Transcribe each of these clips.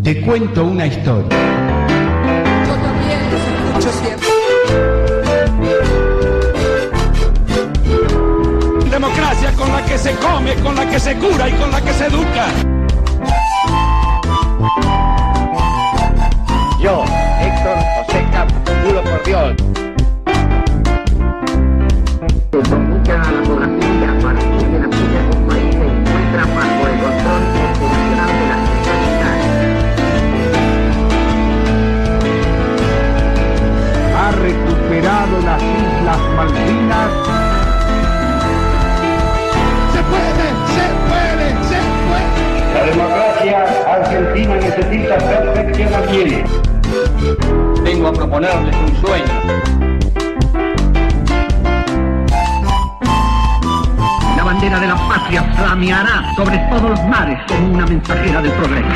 Te cuento una historia. Yo también los escucho siempre. Democracia con la que se come, con la que se cura y con la que se educa. Yo, Héctor José Campos, juro por Dios. Se comunica a la población a partir de la fecha del país se encuentra bajo el control internacional de las autoridades. Ha recuperado las Islas Malvinas. Se puede, se puede, se puede. La democracia argentina necesita perfeccionamiento. Vengo a proponerles un sueño. La bandera de la patria flameará sobre todos los mares como una mensajera del progreso.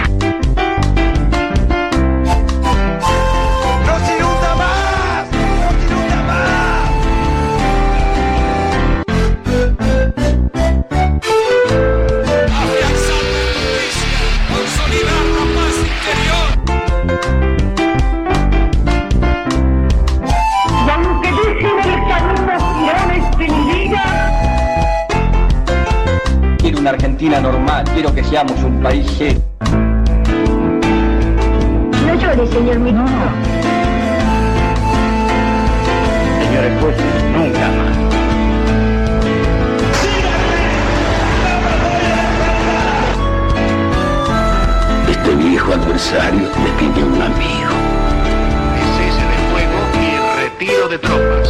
¡No se inunda más! ¡No se inunda más! Afianzar la justicia, consolidar la paz interior. Y aunque dejen el camino tirones de mi vida, Quiero una Argentina normal, quiero que seamos un país serio. no llore, señor ministro. Señores jueces, nunca más. Este viejo adversario me tiene un amigo. Cese del fuego y retiro de tropas.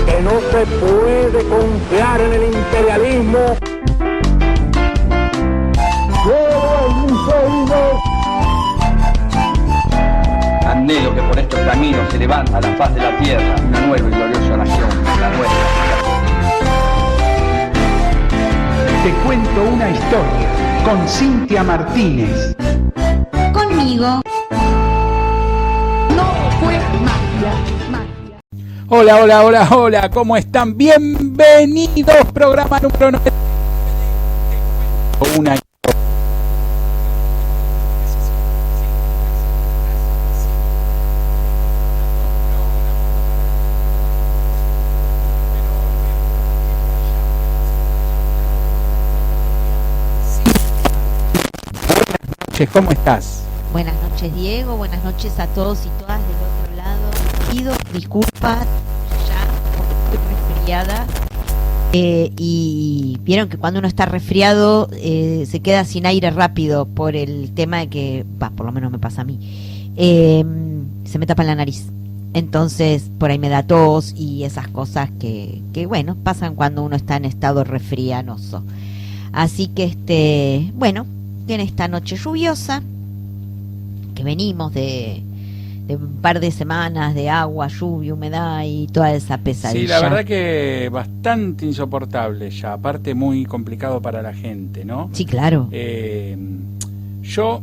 Que no se puede confiar en el imperialismo. Anhelo que por estos caminos se levanta la faz de la tierra una nueva y gloriosa nación, la nuestra. Te cuento una historia con Cintia Martínez. Conmigo. No fue magia, magia. Hola, hola, hola, hola, ¿cómo están? Bienvenidos, programa número 9. Una ¿cómo estás? Buenas noches, Diego. Buenas noches a todos y todas del otro lado. Pido disculpas ya porque estoy resfriada. Y vieron que cuando uno está resfriado se queda sin aire rápido por el tema de que, por lo menos me pasa a mí, se me tapa la nariz. Entonces por ahí me da tos y esas cosas que bueno, pasan cuando uno está en estado resfrianoso. Así que bueno, en esta noche lluviosa que venimos de un par de semanas de agua, lluvia, humedad y toda esa pesadilla. Sí, la verdad que bastante insoportable ya, aparte muy complicado para la gente, ¿no? Sí, claro. Yo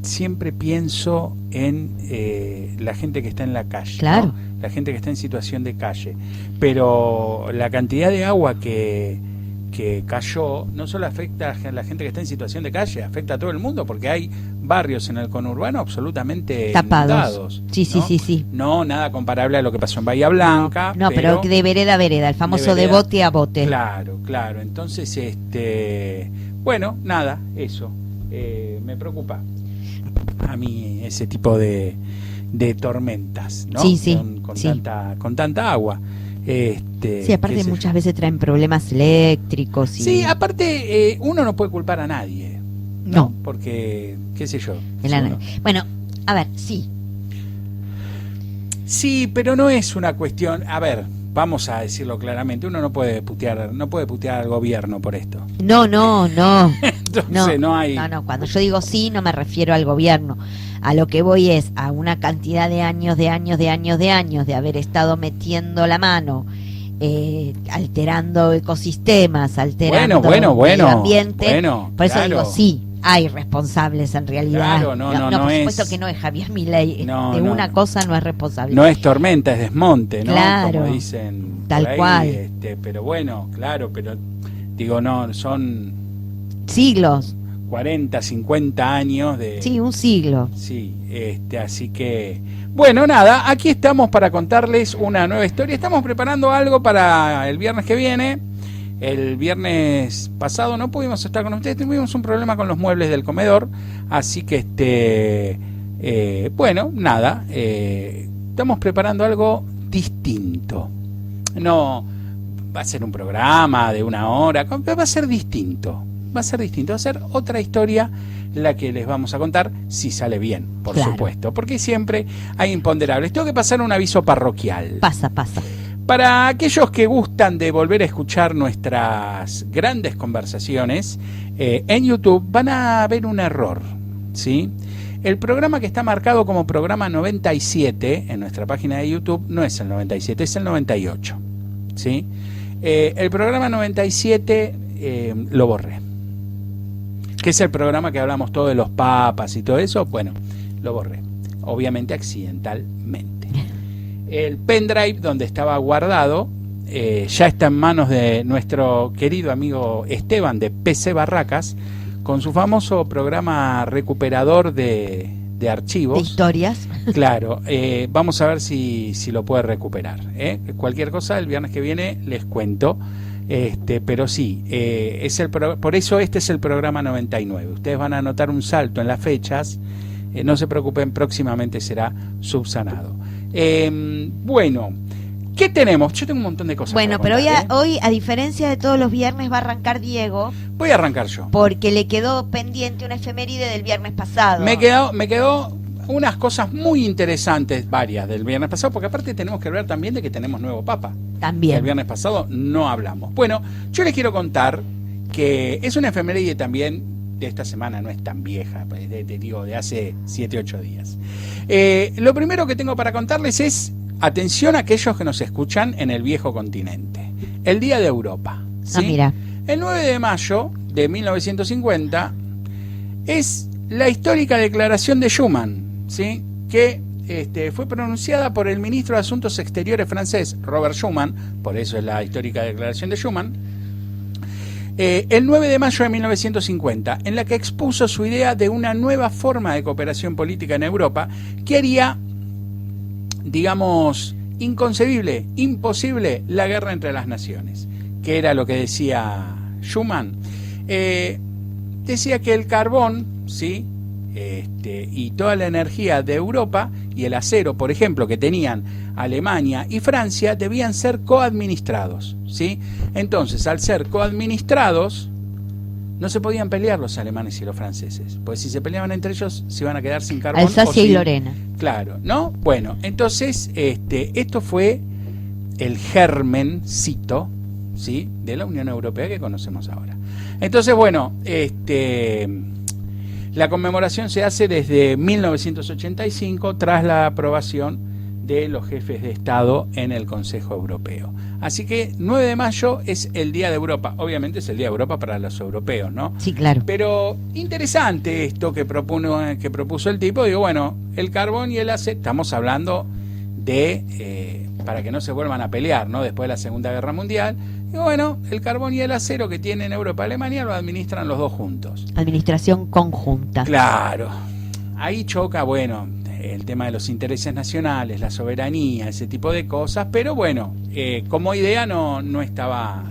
siempre pienso en la gente que está en la calle, Claro. ¿no? La gente que está en situación de calle, pero la cantidad de agua que cayó no solo afecta a la gente que está en situación de calle, afecta a todo el mundo porque hay barrios en el conurbano absolutamente tapados. inundados, Sí, ¿no? sí. No, nada comparable a lo que pasó en Bahía Blanca. No, pero de vereda a vereda, el famoso de bote a bote. Claro, claro. Entonces, bueno, nada, eso. Me preocupa a mí ese tipo de tormentas, ¿no? Sí. Con Sí. con tanta agua. Sí, aparte muchas veces traen problemas eléctricos. Y... Sí, aparte uno no puede culpar a nadie. No. Porque, qué sé yo. Bueno, a ver, sí. Sí, pero no es una cuestión... A ver, vamos a decirlo claramente. Uno no puede putear al gobierno por esto. No. Entonces no hay... No, cuando yo digo sí, no me refiero al gobierno. A lo que voy es a una cantidad de años de haber estado metiendo la mano, alterando ecosistemas, alterando el ambiente. Por eso digo sí, hay responsables en realidad. Claro, no por es, supuesto que no es Javier Milei, una cosa no es responsable. No es tormenta, es desmonte, ¿no? Claro, como dicen tal por ahí, cual. Pero bueno, claro, pero Digo, no, son Siglos. 40, 50 años de... Sí, un siglo. Sí, así que... Bueno, nada, aquí estamos para contarles una nueva historia. Estamos preparando algo para el viernes que viene. El viernes pasado no pudimos estar con ustedes, tuvimos un problema con los muebles del comedor, así que bueno, nada, estamos preparando algo distinto. No va a ser un programa de 1 hora, va a ser distinto. Va a ser otra historia la que les vamos a contar, si sale bien, por supuesto, porque siempre hay imponderables. Tengo que pasar un aviso parroquial. Pasa. Para aquellos que gustan de volver a escuchar nuestras grandes conversaciones, en YouTube van a ver un error, ¿sí? El programa que está marcado como programa 97 en nuestra página de YouTube no es el 97, es el 98, ¿sí? El programa 97 lo borré, que es el programa que hablamos todo de los papas y todo eso. Bueno, lo borré, obviamente accidentalmente. El pendrive donde estaba guardado ya está en manos de nuestro querido amigo Esteban de PC Barracas, con su famoso programa recuperador de archivos. De historias. Claro, vamos a ver si lo puede recuperar. Cualquier cosa, el viernes que viene les cuento. Pero sí, por eso este es el programa 99. Ustedes van a notar un salto en las fechas. No se preocupen, próximamente será subsanado. Bueno, ¿qué tenemos? Yo tengo un montón de cosas. Bueno, para contar, pero hoy, a diferencia de todos los viernes, va a arrancar Diego. Voy a arrancar yo. Porque le quedó pendiente una efeméride del viernes pasado. Me quedó unas cosas muy interesantes, varias del viernes pasado, porque aparte tenemos que hablar también de que tenemos nuevo papa. También. El viernes pasado no hablamos. Bueno, yo les quiero contar que es una efeméride también de esta semana, no es tan vieja, de hace 7, 8 días. Lo primero que tengo para contarles es, atención a aquellos que nos escuchan en el viejo continente, el Día de Europa, ¿sí? Mira. El 9 de mayo de 1950 es la histórica declaración de Schuman, ¿sí? Que fue pronunciada por el ministro de Asuntos Exteriores francés, Robert Schuman, por eso es la histórica declaración de Schuman, el 9 de mayo de 1950, en la que expuso su idea de una nueva forma de cooperación política en Europa que haría, digamos, inconcebible, imposible la guerra entre las naciones. ¿Qué era lo que decía Schuman? Decía que el carbón, ¿sí? Y toda la energía de Europa y el acero, por ejemplo, que tenían Alemania y Francia, debían ser coadministrados, ¿sí? Entonces, al ser coadministrados, no se podían pelear los alemanes y los franceses, pues si se peleaban entre ellos se iban a quedar sin carbón. Alsacia y Lorena. Claro, ¿no? Bueno, entonces esto fue el germencito, ¿sí? De la Unión Europea que conocemos ahora. Entonces, bueno, la conmemoración se hace desde 1985 tras la aprobación de los jefes de Estado en el Consejo Europeo. Así que 9 de mayo es el Día de Europa. Obviamente es el Día de Europa para los europeos, ¿no? Sí, claro. Pero interesante esto que propuso el tipo. Digo, bueno, el carbón y el acero, estamos hablando de, para que no se vuelvan a pelear, ¿no? Después de la Segunda Guerra Mundial. Y bueno, el carbón y el acero que tienen Europa y Alemania lo administran los dos juntos. Administración conjunta. Claro. Ahí choca, bueno, el tema de los intereses nacionales, la soberanía, ese tipo de cosas, pero bueno, como idea no estaba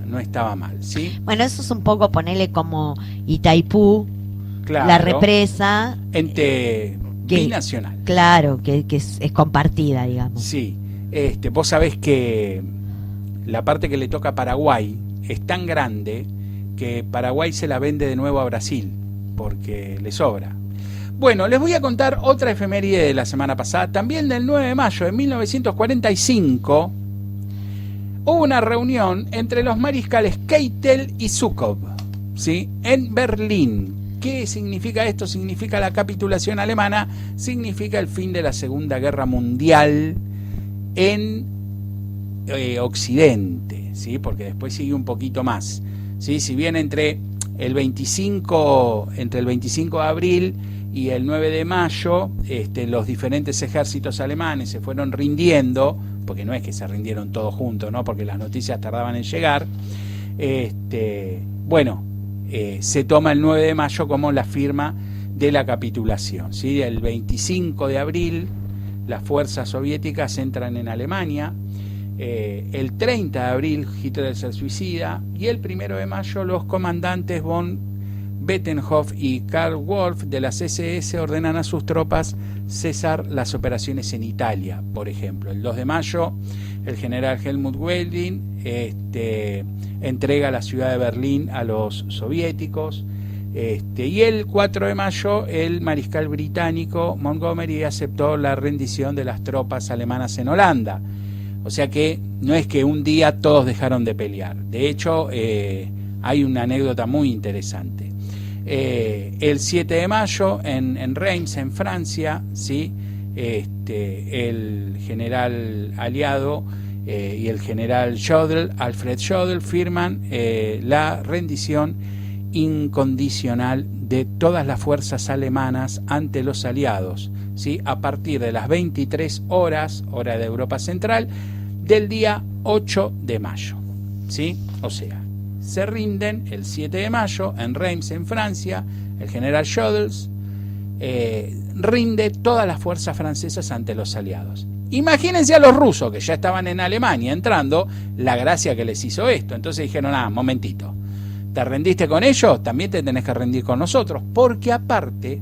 mal, ¿sí? Bueno, eso es un poco ponerle como Itaipú, claro, la represa. Ente binacional. Claro, que es compartida, digamos. Sí. Vos sabés que la parte que le toca a Paraguay es tan grande que Paraguay se la vende de nuevo a Brasil, porque le sobra. Bueno, les voy a contar otra efeméride de la semana pasada, también del 9 de mayo de 1945. Hubo una reunión entre los mariscales Keitel y Zhukov, ¿sí? En Berlín. ¿Qué significa esto? Significa la capitulación alemana, significa el fin de la Segunda Guerra Mundial en Occidente, ¿sí? Porque después sigue un poquito más, ¿sí? Si bien entre el 25 de abril y el 9 de mayo los diferentes ejércitos alemanes se fueron rindiendo, porque no es que se rindieron todos juntos, ¿no? Porque las noticias tardaban en llegar, Bueno, se toma el 9 de mayo como la firma de la capitulación, ¿sí? El 25 de abril las fuerzas soviéticas entran en Alemania, el 30 de abril Hitler se suicida y el 1 de mayo los comandantes von Bettenhof y Karl Wolf de las SS ordenan a sus tropas cesar las operaciones en Italia, por ejemplo. El 2 de mayo el general Helmut Welding entrega la ciudad de Berlín a los soviéticos, y el 4 de mayo el mariscal británico Montgomery aceptó la rendición de las tropas alemanas en Holanda. O sea que no es que un día todos dejaron de pelear. De hecho, hay una anécdota muy interesante. El 7 de mayo en Reims, en Francia, ¿sí? El general aliado y el general Alfred Jodl firman la rendición incondicional de todas las fuerzas alemanas ante los aliados, ¿sí? A partir de las 23 horas, hora de Europa Central, del día 8 de mayo, ¿sí? O sea, se rinden el 7 de mayo en Reims, en Francia. El general Jodl rinde todas las fuerzas francesas ante los aliados. Imagínense a los rusos que ya estaban en Alemania entrando, la gracia que les hizo esto. Entonces dijeron, momentito, ¿te rendiste con ellos? También te tenés que rendir con nosotros, porque aparte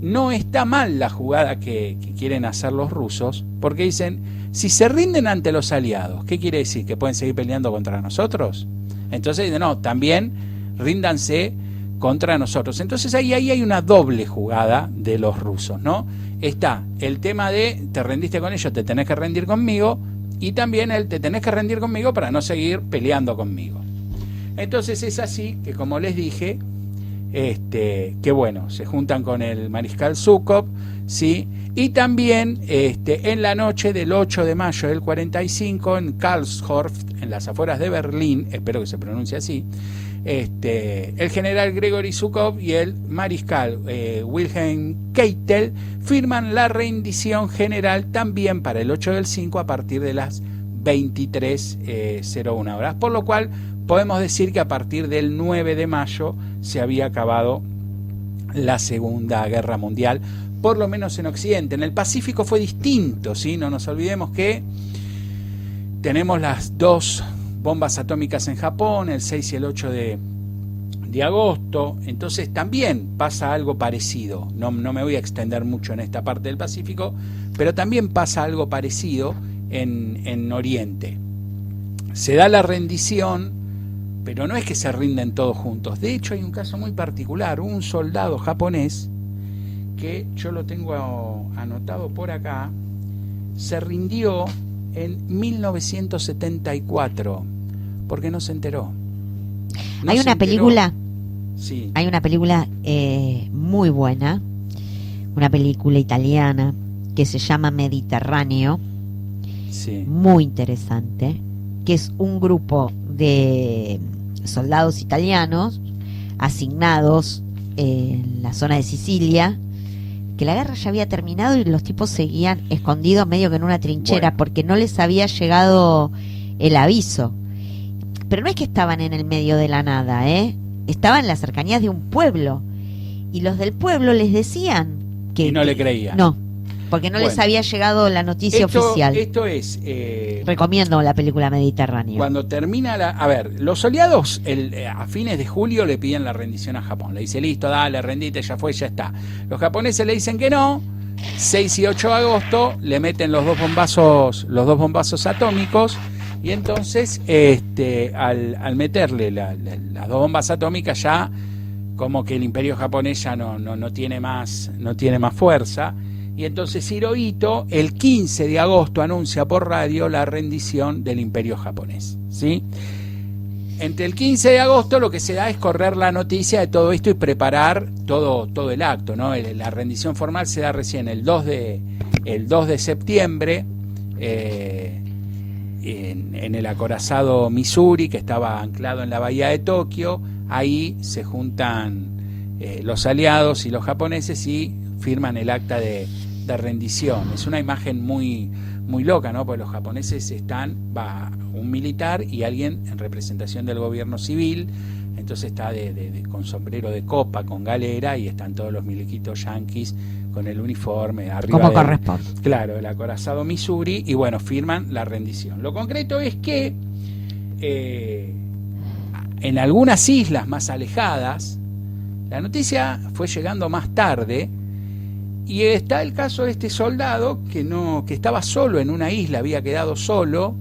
no está mal la jugada que quieren hacer los rusos, porque dicen, si se rinden ante los aliados, ¿qué quiere decir? ¿Que pueden seguir peleando contra nosotros? Entonces dicen, no, también ríndanse contra nosotros. Entonces ahí hay una doble jugada de los rusos, ¿no? Está el tema de te rendiste con ellos, te tenés que rendir conmigo, y también el te tenés que rendir conmigo para no seguir peleando conmigo. Entonces es así que, como les dije, que bueno, se juntan con el mariscal Zhukov, ¿sí? Y también en la noche del 8 de mayo del 45 en Karlshorst, en las afueras de Berlín, espero que se pronuncie así, el general Gregory Zhukov y el mariscal Wilhelm Keitel firman la rendición general también para el 8 del 5 a partir de las 23:01 horas, por lo cual podemos decir que a partir del 9 de mayo se había acabado la Segunda Guerra Mundial, por lo menos en Occidente. En el Pacífico fue distinto, ¿sí? No nos olvidemos que tenemos las dos bombas atómicas en Japón, el 6 y el 8 de agosto, entonces también pasa algo parecido. No me voy a extender mucho en esta parte del Pacífico, pero también pasa algo parecido en Oriente. Se da la rendición, pero no es que se rinden todos juntos. De hecho, hay un caso muy particular, un soldado japonés, que yo lo tengo anotado por acá, se rindió en 1974, porque no se enteró. Hay una película, sí. Hay una película muy buena, una película italiana que se llama Mediterráneo, sí. Muy interesante, que es un grupo de soldados italianos asignados en la zona de Sicilia, que la guerra ya había terminado y los tipos seguían escondidos medio que en una trinchera, porque no les había llegado el aviso. Pero no es que estaban en el medio de la nada, estaban en las cercanías de un pueblo, y los del pueblo les decían que... Y no le creían. No, porque no les había llegado la noticia oficial. Esto es... Recomiendo la película Mediterráneo. Cuando termina A ver, los aliados a fines de julio le piden la rendición a Japón. Le dice, listo, dale, rendite, ya fue, ya está. Los japoneses le dicen que no. 6 y 8 de agosto le meten los dos bombazos atómicos, y entonces al meterle las dos bombas atómicas ya como que el imperio japonés ya no tiene más fuerza. Y entonces Hirohito el 15 de agosto anuncia por radio la rendición del imperio japonés, ¿sí? Entre el 15 de agosto lo que se da es correr la noticia de todo esto y preparar todo el acto, ¿no? La rendición formal se da recién el 2 de septiembre en el acorazado Missouri, que estaba anclado en la bahía de Tokio. Ahí se juntan los aliados y los japoneses y firman el acta de de rendición. Es una imagen muy loca, ¿no? Porque los japoneses va un militar y alguien en representación del gobierno civil, entonces está con sombrero de copa, con galera, y están todos los miliquitos yanquis con el uniforme arriba como corresponde. Claro, el acorazado Missouri, y bueno, firman la rendición. Lo concreto es que en algunas islas más alejadas la noticia fue llegando más tarde, y está el caso de este soldado que estaba solo en una isla, había quedado solo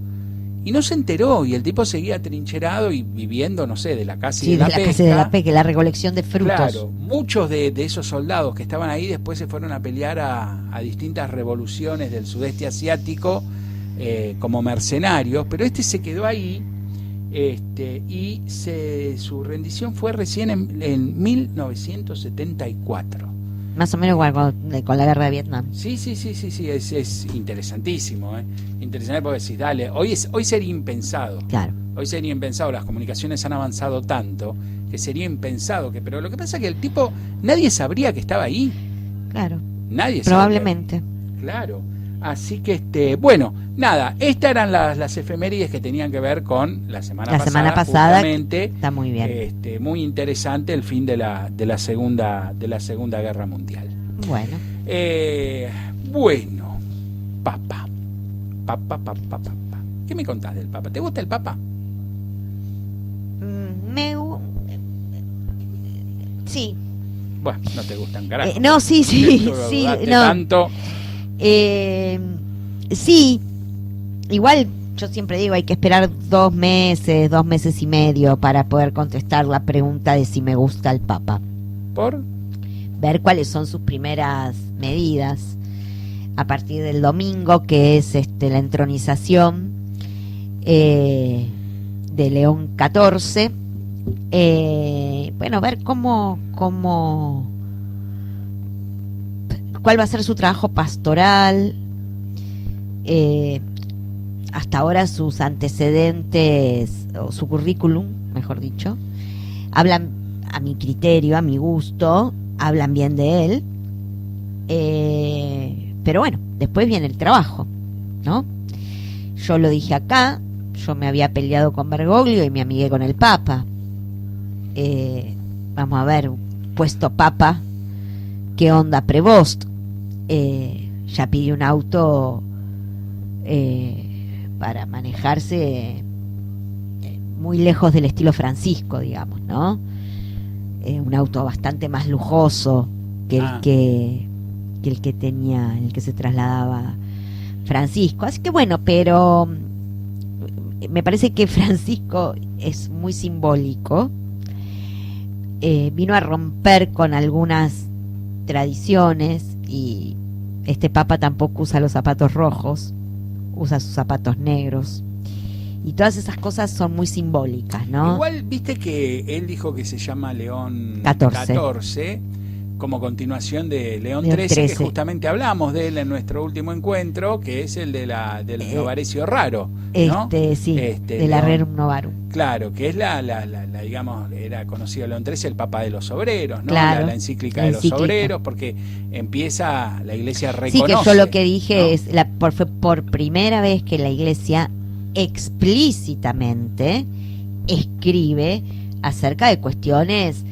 y no se enteró, y el tipo seguía trincherado y viviendo, no sé, de la caza y de la pesca. Caza y de la pesca, la recolección de frutos. Claro, muchos de esos soldados que estaban ahí después se fueron a pelear a distintas revoluciones del sudeste asiático como mercenarios, pero este se quedó ahí. Y su rendición fue recién en 1974. Más o menos igual con la guerra de Vietnam. Sí, es interesantísimo, interesante, porque decís, dale, hoy sería impensado. Claro. Hoy sería impensado, las comunicaciones han avanzado tanto que sería impensado pero lo que pasa es que el tipo, nadie sabría que estaba ahí. Claro. Nadie probablemente. Sabría. Claro. Así que bueno, nada, estas eran las efemérides que tenían que ver con la semana pasada. Justamente, está muy bien. Muy interesante el fin de la segunda guerra mundial. Bueno. Bueno, Papa. ¿Qué me contás del Papa? ¿Te gusta el Papa? Sí. Bueno, no te gustan, carajo. No, sí, no. Tanto. Sí, igual yo siempre digo, hay que esperar 2 meses y medio para poder contestar la pregunta de si me gusta el Papa. ¿Por? Ver cuáles son sus primeras medidas a partir del domingo, que es la entronización de León XIV. Bueno, ver cuál va a ser su trabajo pastoral, hasta ahora sus antecedentes, o su currículum, mejor dicho, hablan, a mi criterio, a mi gusto, hablan bien de él, pero bueno, después viene el trabajo, ¿no? Yo lo dije acá, yo me había peleado con Bergoglio y me amigué con el Papa. Vamos a ver, puesto Papa, ¿qué onda Prevost? Ya pidió un auto para manejarse muy lejos del estilo Francisco, digamos, ¿no? Un auto bastante más lujoso que el que tenía, en el que se trasladaba Francisco. Así que bueno, pero me parece que Francisco es muy simbólico. Vino a romper con algunas tradiciones, y este Papa tampoco usa los zapatos rojos, usa sus zapatos negros, y todas esas cosas son muy simbólicas, ¿no? Igual viste que él dijo que se llama León XIV como continuación de León XIII, que justamente hablamos de él en nuestro último encuentro, que es el del Novarecio Raro, ¿no? De la Rerum Novarum. Claro, que es la digamos, era conocido León XIII, el Papa de los Obreros, ¿no? Claro, la encíclica de los obreros, porque empieza, la Iglesia reconoce. Sí, que yo lo que dije, ¿no? Fue por primera vez que la Iglesia explícitamente escribe acerca de cuestiones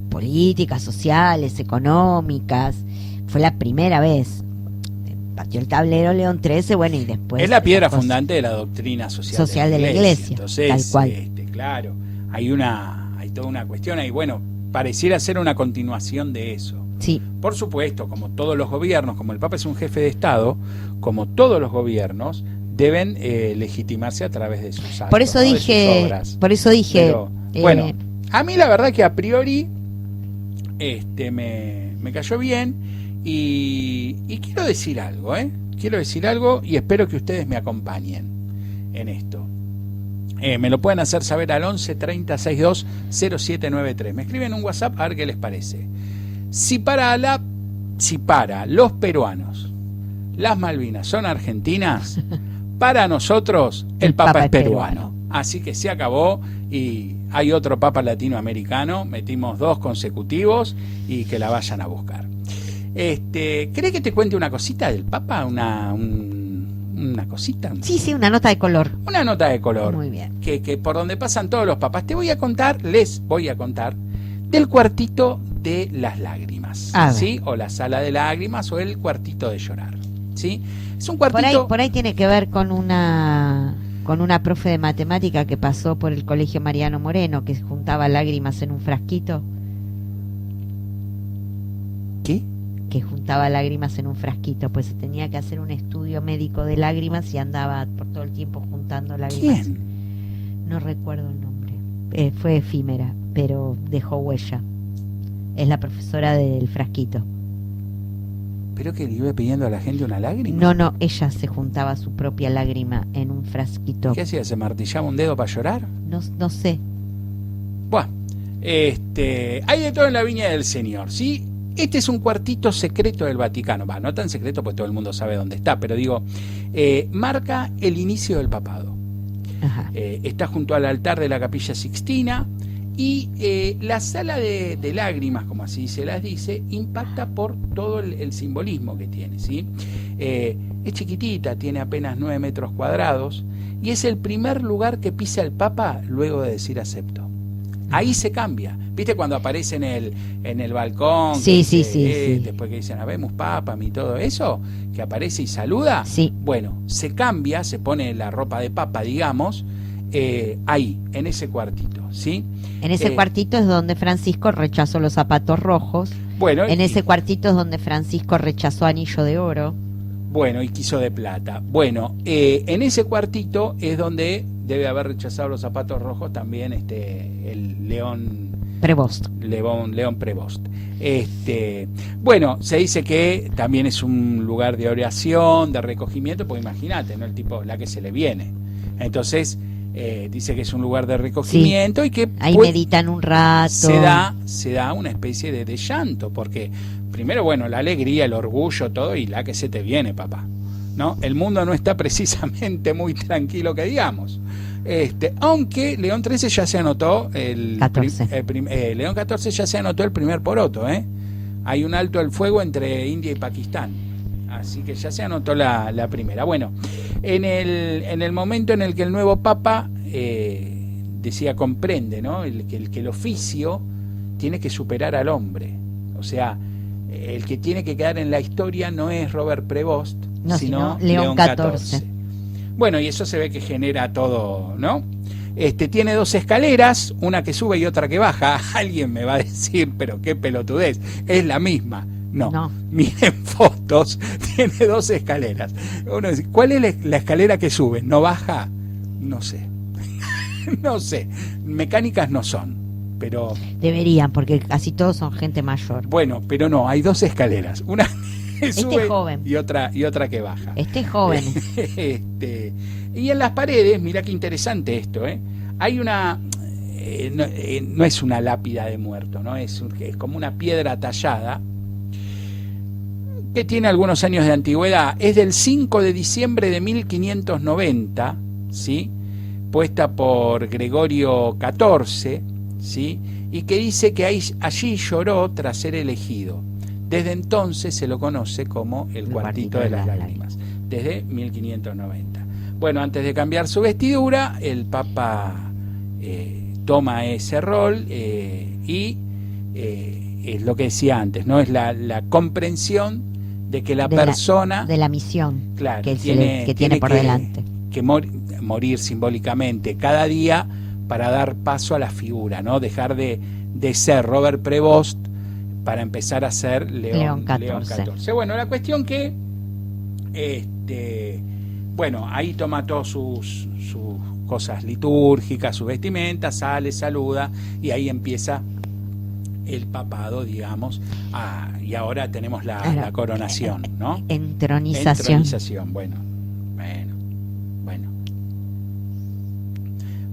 políticas, sociales, económicas. Fue la primera vez. Partió el tablero León XIII, bueno, y después... Es la piedra fundante de la doctrina social de la Iglesia. Entonces, tal cual. Claro, hay toda una cuestión ahí, bueno, pareciera ser una continuación de eso. Sí. Por supuesto, como todos los gobiernos, como el Papa es un jefe de Estado, como todos los gobiernos, deben legitimarse a través de sus actos, por eso ¿no? dije, de sus obras. por eso dije, pero, bueno, a mí la verdad que a priori me cayó bien, y quiero decir algo, quiero decir algo, y espero que ustedes me acompañen en esto. Me lo pueden hacer saber al 11 30 62 0793. Me escriben un WhatsApp a ver qué les parece. Si para los peruanos las Malvinas son argentinas, para nosotros el Papa es peruano. Así que se acabó, y hay otro Papa latinoamericano, metimos 2 consecutivos, y que la vayan a buscar. ¿Querés que te cuente una cosita del Papa? Una cosita. Sí, una nota de color. Una nota de color. Muy bien. Que por donde pasan todos los papas. Les voy a contar del cuartito de las lágrimas, ¿sí? O la sala de lágrimas o el cuartito de llorar, ¿sí? Es un cuartito... Por ahí tiene que ver con una profe de matemática que pasó por el colegio Mariano Moreno, que juntaba lágrimas en un frasquito. ¿Qué? Que juntaba lágrimas en un frasquito, pues se tenía que hacer un estudio médico de lágrimas y andaba por todo el tiempo juntando lágrimas. ¿Quién? No recuerdo el nombre. Fue efímera, pero dejó huella. Es la profesora del frasquito. ¿Pero que le iba pidiendo a la gente una lágrima? No, ella se juntaba su propia lágrima en un frasquito. ¿Qué hacía? ¿Se martillaba un dedo para llorar? No sé. Bueno, hay de todo en la viña del Señor, ¿sí? Este es un cuartito secreto del Vaticano. No tan secreto porque todo el mundo sabe dónde está, pero digo, marca el inicio del papado. Ajá. Está junto al altar de la Capilla Sixtina y la sala de lágrimas, como así se las dice, impacta por todo el simbolismo que tiene, ¿sí? Es chiquitita, tiene apenas 9 metros cuadrados y es el primer lugar que pisa el Papa luego de decir acepto. Ahí se cambia. ¿Viste cuando aparece en el balcón? Sí. Después que dicen, habemos Papa y todo eso, que aparece y saluda. Sí. Bueno, se cambia, se pone la ropa de Papa, digamos, ahí, en ese cuartito, ¿sí? En ese cuartito es donde Francisco rechazó los zapatos rojos. Bueno, en ese cuartito es donde Francisco rechazó anillo de oro. Bueno, y quiso de plata. Bueno, en ese cuartito es donde debe haber rechazado los zapatos rojos también el León Prevost. León Prevost. Bueno, se dice que también es un lugar de oración, de recogimiento, pues imagínate, ¿no? El tipo, la que se le viene. Entonces, dice que es un lugar de recogimiento y que ahí meditan un rato. Se da una especie de llanto, porque primero, bueno, la alegría, el orgullo, todo, y la que se te viene, papá, ¿no? El mundo no está precisamente muy tranquilo, que digamos. Aunque León XIII ya se anotó León XIV ya se anotó el primer poroto, hay un alto al fuego entre India y Pakistán, así que ya se anotó la primera. Bueno, en el momento en el que el nuevo Papa comprende, ¿no? que el oficio tiene que superar al hombre, o sea, el que tiene que quedar en la historia no es Robert Prevost, sino León XIV. Bueno, y eso se ve que genera todo, ¿no? Tiene 2 escaleras, una que sube y otra que baja. Alguien me va a decir, pero qué pelotudez, es la misma. No. Miren fotos, tiene 2 escaleras. Uno dice, ¿cuál es la escalera que sube? ¿No baja? No sé. No sé. Mecánicas no son, pero... Deberían, porque casi todos son gente mayor. Bueno, pero no, hay 2 escaleras. Una que sube joven. y otra que baja. Joven. Y en las paredes, mira qué interesante esto, hay una... no es una lápida de muerto, ¿no? Es como una piedra tallada que tiene algunos años de antigüedad. Es del 5 de diciembre de 1590, ¿sí? Puesta por Gregorio XIV, ¿sí? Y que dice que allí lloró tras ser elegido. Desde entonces se lo conoce como el cuartito de las lágrimas, desde 1590. Bueno, antes de cambiar su vestidura, el Papa toma ese rol y es lo que decía antes, ¿no? Es la comprensión de que la persona... de la misión, claro, que tiene por delante. Que morir simbólicamente cada día para dar paso a la figura, ¿no? Dejar de ser Robert Prevost para empezar a ser León XIV. Bueno, la cuestión que bueno, ahí toma todas sus cosas litúrgicas, su vestimenta, sale, saluda y ahí empieza el papado, digamos, y ahora tenemos la coronación, ¿no? Entronización. Bueno.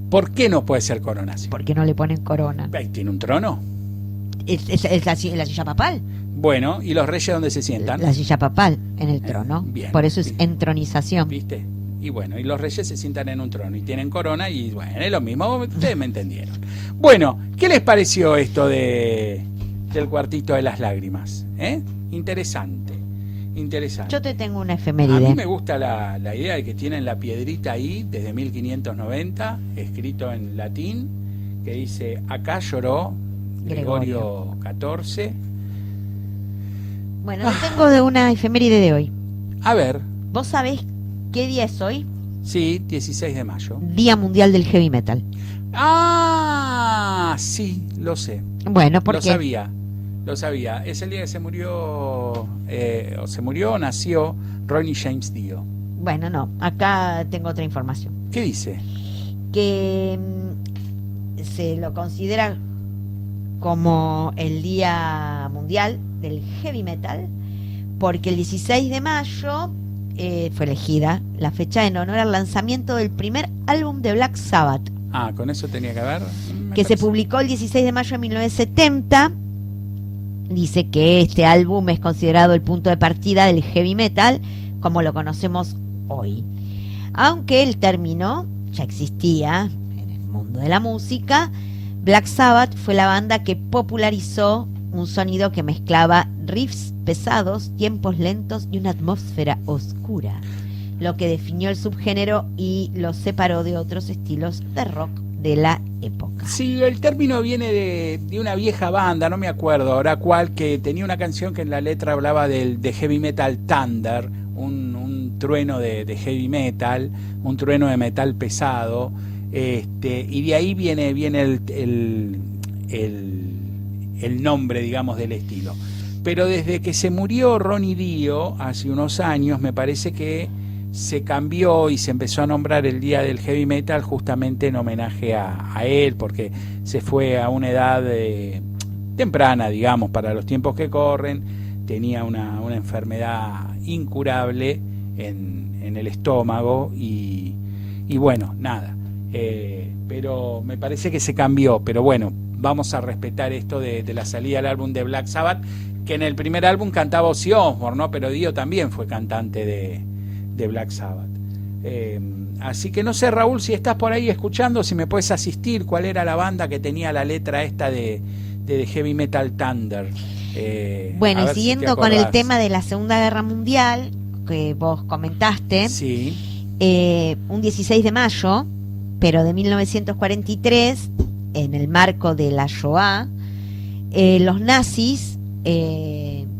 ¿Por qué no puede ser coronación? ¿Por qué no le ponen corona? ¿Tiene un trono? Es la silla papal. Bueno, ¿y los reyes dónde se sientan? La silla papal, en el trono. Bien. Por eso es entronización. ¿Viste? Y bueno, y los reyes se sientan en un trono y tienen corona y bueno, es lo mismo, ustedes me entendieron. Bueno, ¿qué les pareció esto del cuartito de las lágrimas? Interesante. Yo te tengo una A efeméride. mí me gusta la idea de que tienen la piedrita ahí desde 1590, escrito en latín, que dice: acá lloró Gregorio XIV. Bueno, te tengo de una efeméride de hoy. A ver, ¿Vos sabés qué día es hoy? sí, 16 de mayo. Día Mundial del Heavy Metal. Ah, sí, lo sé. Bueno, ¿por Lo qué? sabía. Es el día que o nació Ronnie James Dio. Bueno, no, acá tengo otra información. ¿Qué dice? Que se lo considera como el Día Mundial del Heavy Metal porque el 16 de mayo fue elegida la fecha en honor al lanzamiento del primer álbum de Black Sabbath, Ah, con eso tenía que ver. que se publicó el 16 de mayo de 1970. Dice que este álbum es considerado el punto de partida del heavy metal como lo conocemos hoy. Aunque el término ya existía en el mundo de la música, Black Sabbath fue la banda que popularizó un sonido que mezclaba riffs pesados, tiempos lentos y una atmósfera oscura, lo que definió el subgénero y lo separó de otros estilos de rock de la época. Sí, el término viene de una vieja banda, no me acuerdo ahora cuál, que tenía una canción que en la letra hablaba de heavy metal thunder, un trueno de heavy metal, un trueno de metal pesado, y de ahí viene el nombre, digamos, del estilo. Pero desde que se murió Ronnie Dio hace unos años, me parece que se cambió y se empezó a nombrar el Día del Heavy Metal justamente en homenaje a él, porque se fue a una edad temprana, digamos, para los tiempos que corren. Tenía una enfermedad incurable en el estómago y bueno, nada. Pero me parece que se cambió, pero bueno, vamos a respetar esto de la salida del álbum de Black Sabbath, que en el primer álbum cantaba Ozzy Osbourne, ¿no? Pero Dio también fue cantante de Black Sabbath. Así que no sé, Raúl, si estás por ahí escuchando, si me puedes asistir, cuál era la banda que tenía la letra esta de Heavy Metal Thunder. Bueno, y si siguiendo con el tema de la Segunda Guerra Mundial que vos comentaste, sí. Un 16 de mayo, pero de 1943, en el marco de la Shoah, los nazis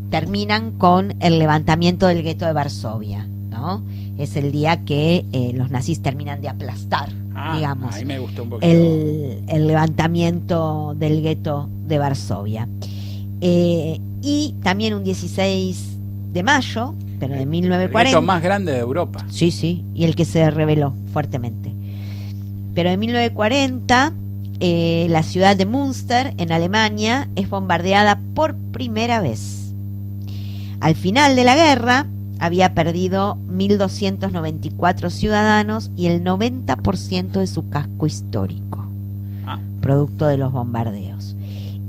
terminan con el levantamiento del gueto de Varsovia, ¿no? Es el día que los nazis terminan de aplastar, digamos, ahí me gustó un poquito. el levantamiento del gueto de Varsovia. Y también un 16 de mayo, pero de 1940. El gueto más grande de Europa. Sí, y el que se rebeló fuertemente. Pero en 1940, la ciudad de Münster, en Alemania, es bombardeada por primera vez. Al final de la guerra, había perdido 1.294 ciudadanos y el 90% de su casco histórico, producto de los bombardeos.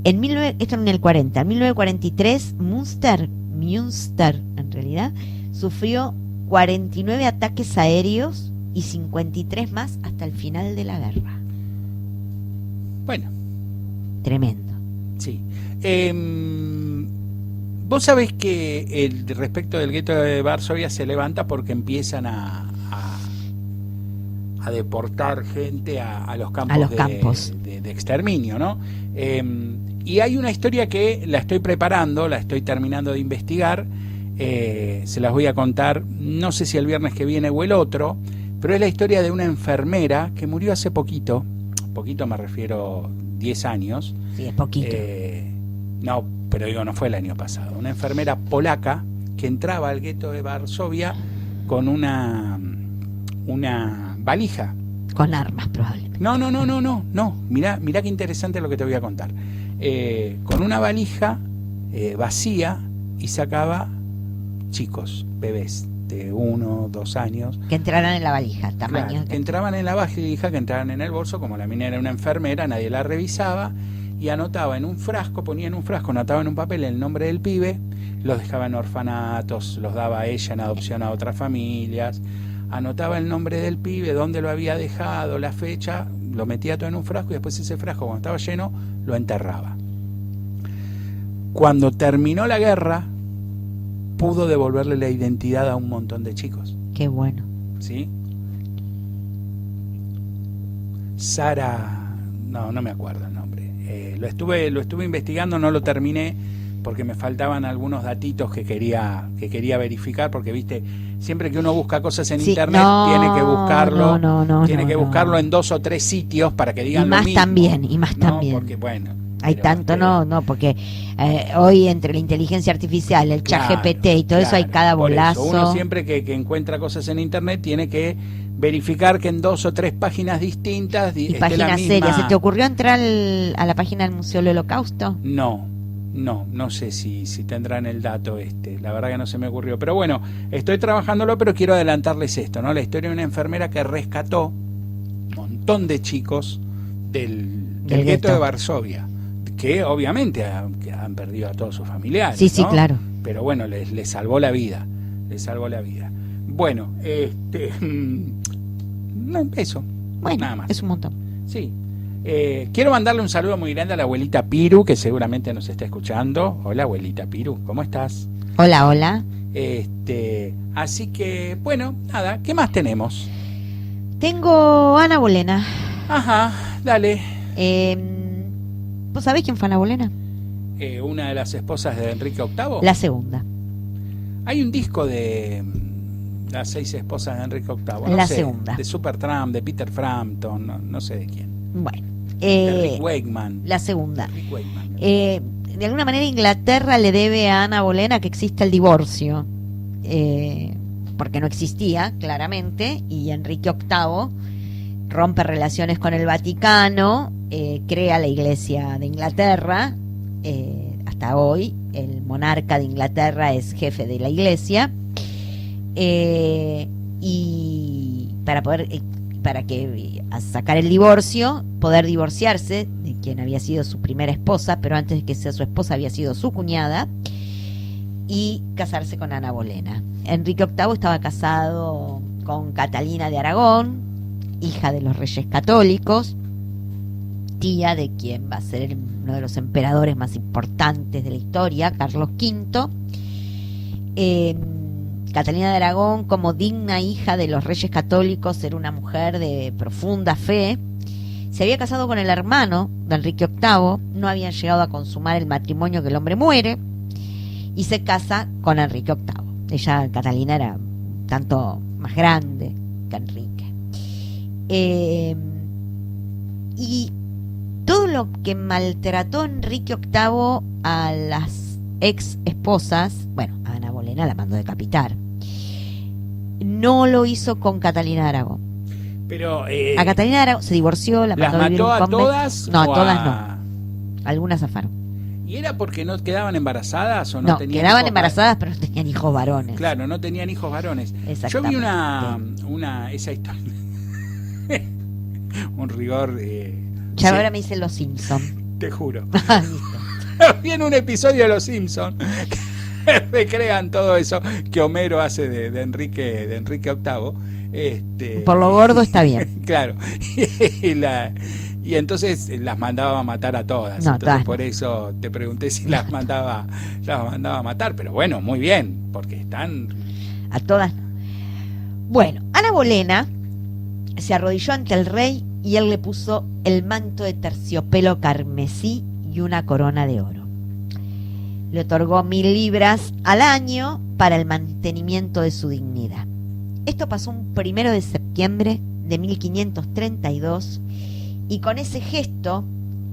Esto en el 40. En 1943, Münster en realidad, sufrió 49 ataques aéreos y 53 más hasta el final de la guerra. Bueno. Tremendo. Sí. Vos sabés que respecto del gueto de Varsovia se levanta porque empiezan a deportar gente a los campos, de exterminio, ¿no? Y hay una historia que la estoy preparando, la estoy terminando de investigar, se las voy a contar, no sé si el viernes que viene o el otro, pero es la historia de una enfermera que murió hace poquito me refiero 10 años. Sí, es poquito. No, pero digo, no fue el año pasado. Una enfermera polaca que entraba al gueto de Varsovia con una valija. Con armas, probablemente. No. Mirá qué interesante lo que te voy a contar. Con una valija vacía y sacaba chicos, bebés de 1, 2 años. Que entraran en la valija, tamaño. Claro, que entraban en la valija, que entraban en el bolso, como la mina era una enfermera, nadie la revisaba, y anotaba en un frasco, ponía en un frasco, anotaba en un papel el nombre del pibe, los dejaba en orfanatos, los daba a ella en adopción a otras familias, anotaba el nombre del pibe, dónde lo había dejado, la fecha, lo metía todo en un frasco y después ese frasco, cuando estaba lleno, lo enterraba. Cuando terminó la guerra, pudo devolverle la identidad a un montón de chicos. Qué bueno. ¿Sí? Sara, no me acuerdo el nombre. Lo estuve investigando, no lo terminé porque me faltaban algunos datitos que quería verificar, porque viste, siempre que uno busca cosas en internet tiene que buscarlo en 2 o 3 sitios para que digan y más lo mismo. Y más ¿no? también. Porque bueno, hay tanto, porque hoy entre la inteligencia artificial, el chat GPT y todo eso hay cada por bolazo. eso, uno siempre que encuentra cosas en internet tiene que verificar que en 2 o 3 páginas distintas y esté páginas la misma... serias. ¿Se te ocurrió entrar a la página del Museo del Holocausto? No sé si tendrán el dato la verdad que no se me ocurrió, pero bueno, estoy trabajándolo, pero quiero adelantarles esto, ¿no? La historia de una enfermera que rescató un montón de chicos del gueto de Varsovia, que obviamente han perdido a todos sus familiares. Sí, ¿no? claro. Pero bueno, les salvó la vida. Bueno, eso. Bueno, nada más. Es un montón. Sí. Quiero mandarle un saludo muy grande a la abuelita Piru, que seguramente nos está escuchando. Hola, abuelita Piru, ¿cómo estás? Hola. Así que, bueno, nada, ¿qué más tenemos? Tengo Ana Bolena. Ajá, dale. ¿Vos sabés quién fue Ana Bolena? Una de las esposas de Enrique VIII. La segunda. Hay un disco de las 6 esposas de Enrique VIII. La segunda. De Supertramp, de Peter Frampton, no sé de quién. Bueno. De Rick Wakeman. La segunda. Rick Wakeman. De alguna manera Inglaterra le debe a Ana Bolena que exista el divorcio. Porque no existía, claramente, y Enrique VIII rompe relaciones con el Vaticano, crea la Iglesia de Inglaterra. Hasta hoy el monarca de Inglaterra es jefe de la Iglesia, y para que a sacar el divorcio, poder divorciarse de quien había sido su primera esposa, pero antes de que sea su esposa había sido su cuñada, y casarse con Ana Bolena. Enrique VIII estaba casado con Catalina de Aragón, hija de los Reyes Católicos, tía de quien va a ser uno de los emperadores más importantes de la historia, Carlos V. Catalina de Aragón, como digna hija de los Reyes Católicos, era una mujer de profunda fe. Se había casado con el hermano de Enrique VIII, no habían llegado a consumar el matrimonio que el hombre muere, y se casa con Enrique VIII. Ella, Catalina, era tanto más grande que Enrique. Y todo lo que maltrató Enrique VIII a las ex esposas, bueno, a Ana Bolena la mandó decapitar, no lo hizo con Catalina de Aragón. Pero a Catalina de Aragón se divorció, la mandó ¿las a vivir mató en a un convento. todas? No, a o todas no. Algunas zafaron. ¿Y era porque no quedaban embarazadas o no, No, tenían quedaban hijos embarazadas, pero no tenían hijos varones. Claro, no tenían hijos varones. Yo vi esa historia. Un rigor. Ya ahora me dicen Los Simpsons. Te juro. Vi en un episodio de Los Simpsons que recrean todo eso que Homero hace de Enrique VIII. Por lo gordo está bien. Claro. Y entonces las mandaba a matar a todas. No, Entonces por eso te pregunté si las mandaba a matar. Pero bueno, muy bien, porque están... A todas. Bueno, Ana Bolena se arrodilló ante el rey y él le puso el manto de terciopelo carmesí y una corona de oro. Le otorgó 1.000 libras al año para el mantenimiento de su dignidad. Esto pasó un 1 de septiembre de 1532, y con ese gesto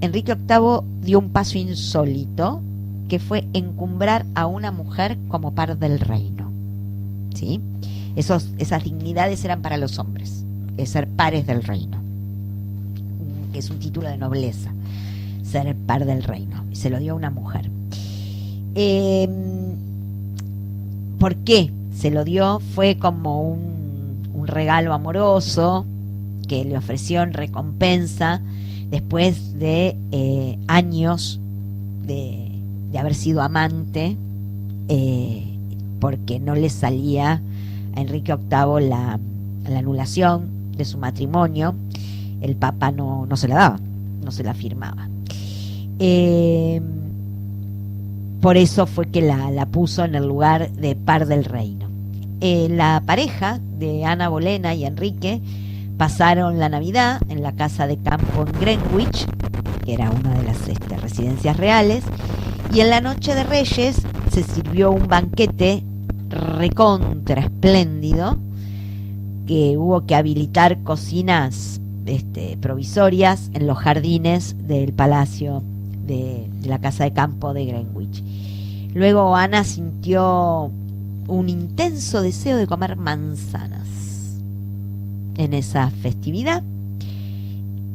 Enrique VIII dio un paso insólito, que fue encumbrar a una mujer como par del reino. ¿Sí? Esas dignidades eran para los hombres, es ser pares del reino, que es un título de nobleza, ser par del reino, y se lo dio a una mujer. ¿Por qué se lo dio? Fue como un regalo amoroso que le ofreció en recompensa después de años de haber sido amante, porque no le salía a Enrique VIII la anulación de su matrimonio. El Papa no se la daba, no se la firmaba. por eso fue que la puso en el lugar de par del reino. La pareja de Ana Bolena y Enrique pasaron la Navidad en la casa de campo en Greenwich, que era una de las residencias reales, y en la noche de Reyes se sirvió un banquete recontra espléndido, que hubo que habilitar cocinas provisorias en los jardines del palacio de la casa de campo de Greenwich. Luego Ana sintió un intenso deseo de comer manzanas en esa festividad,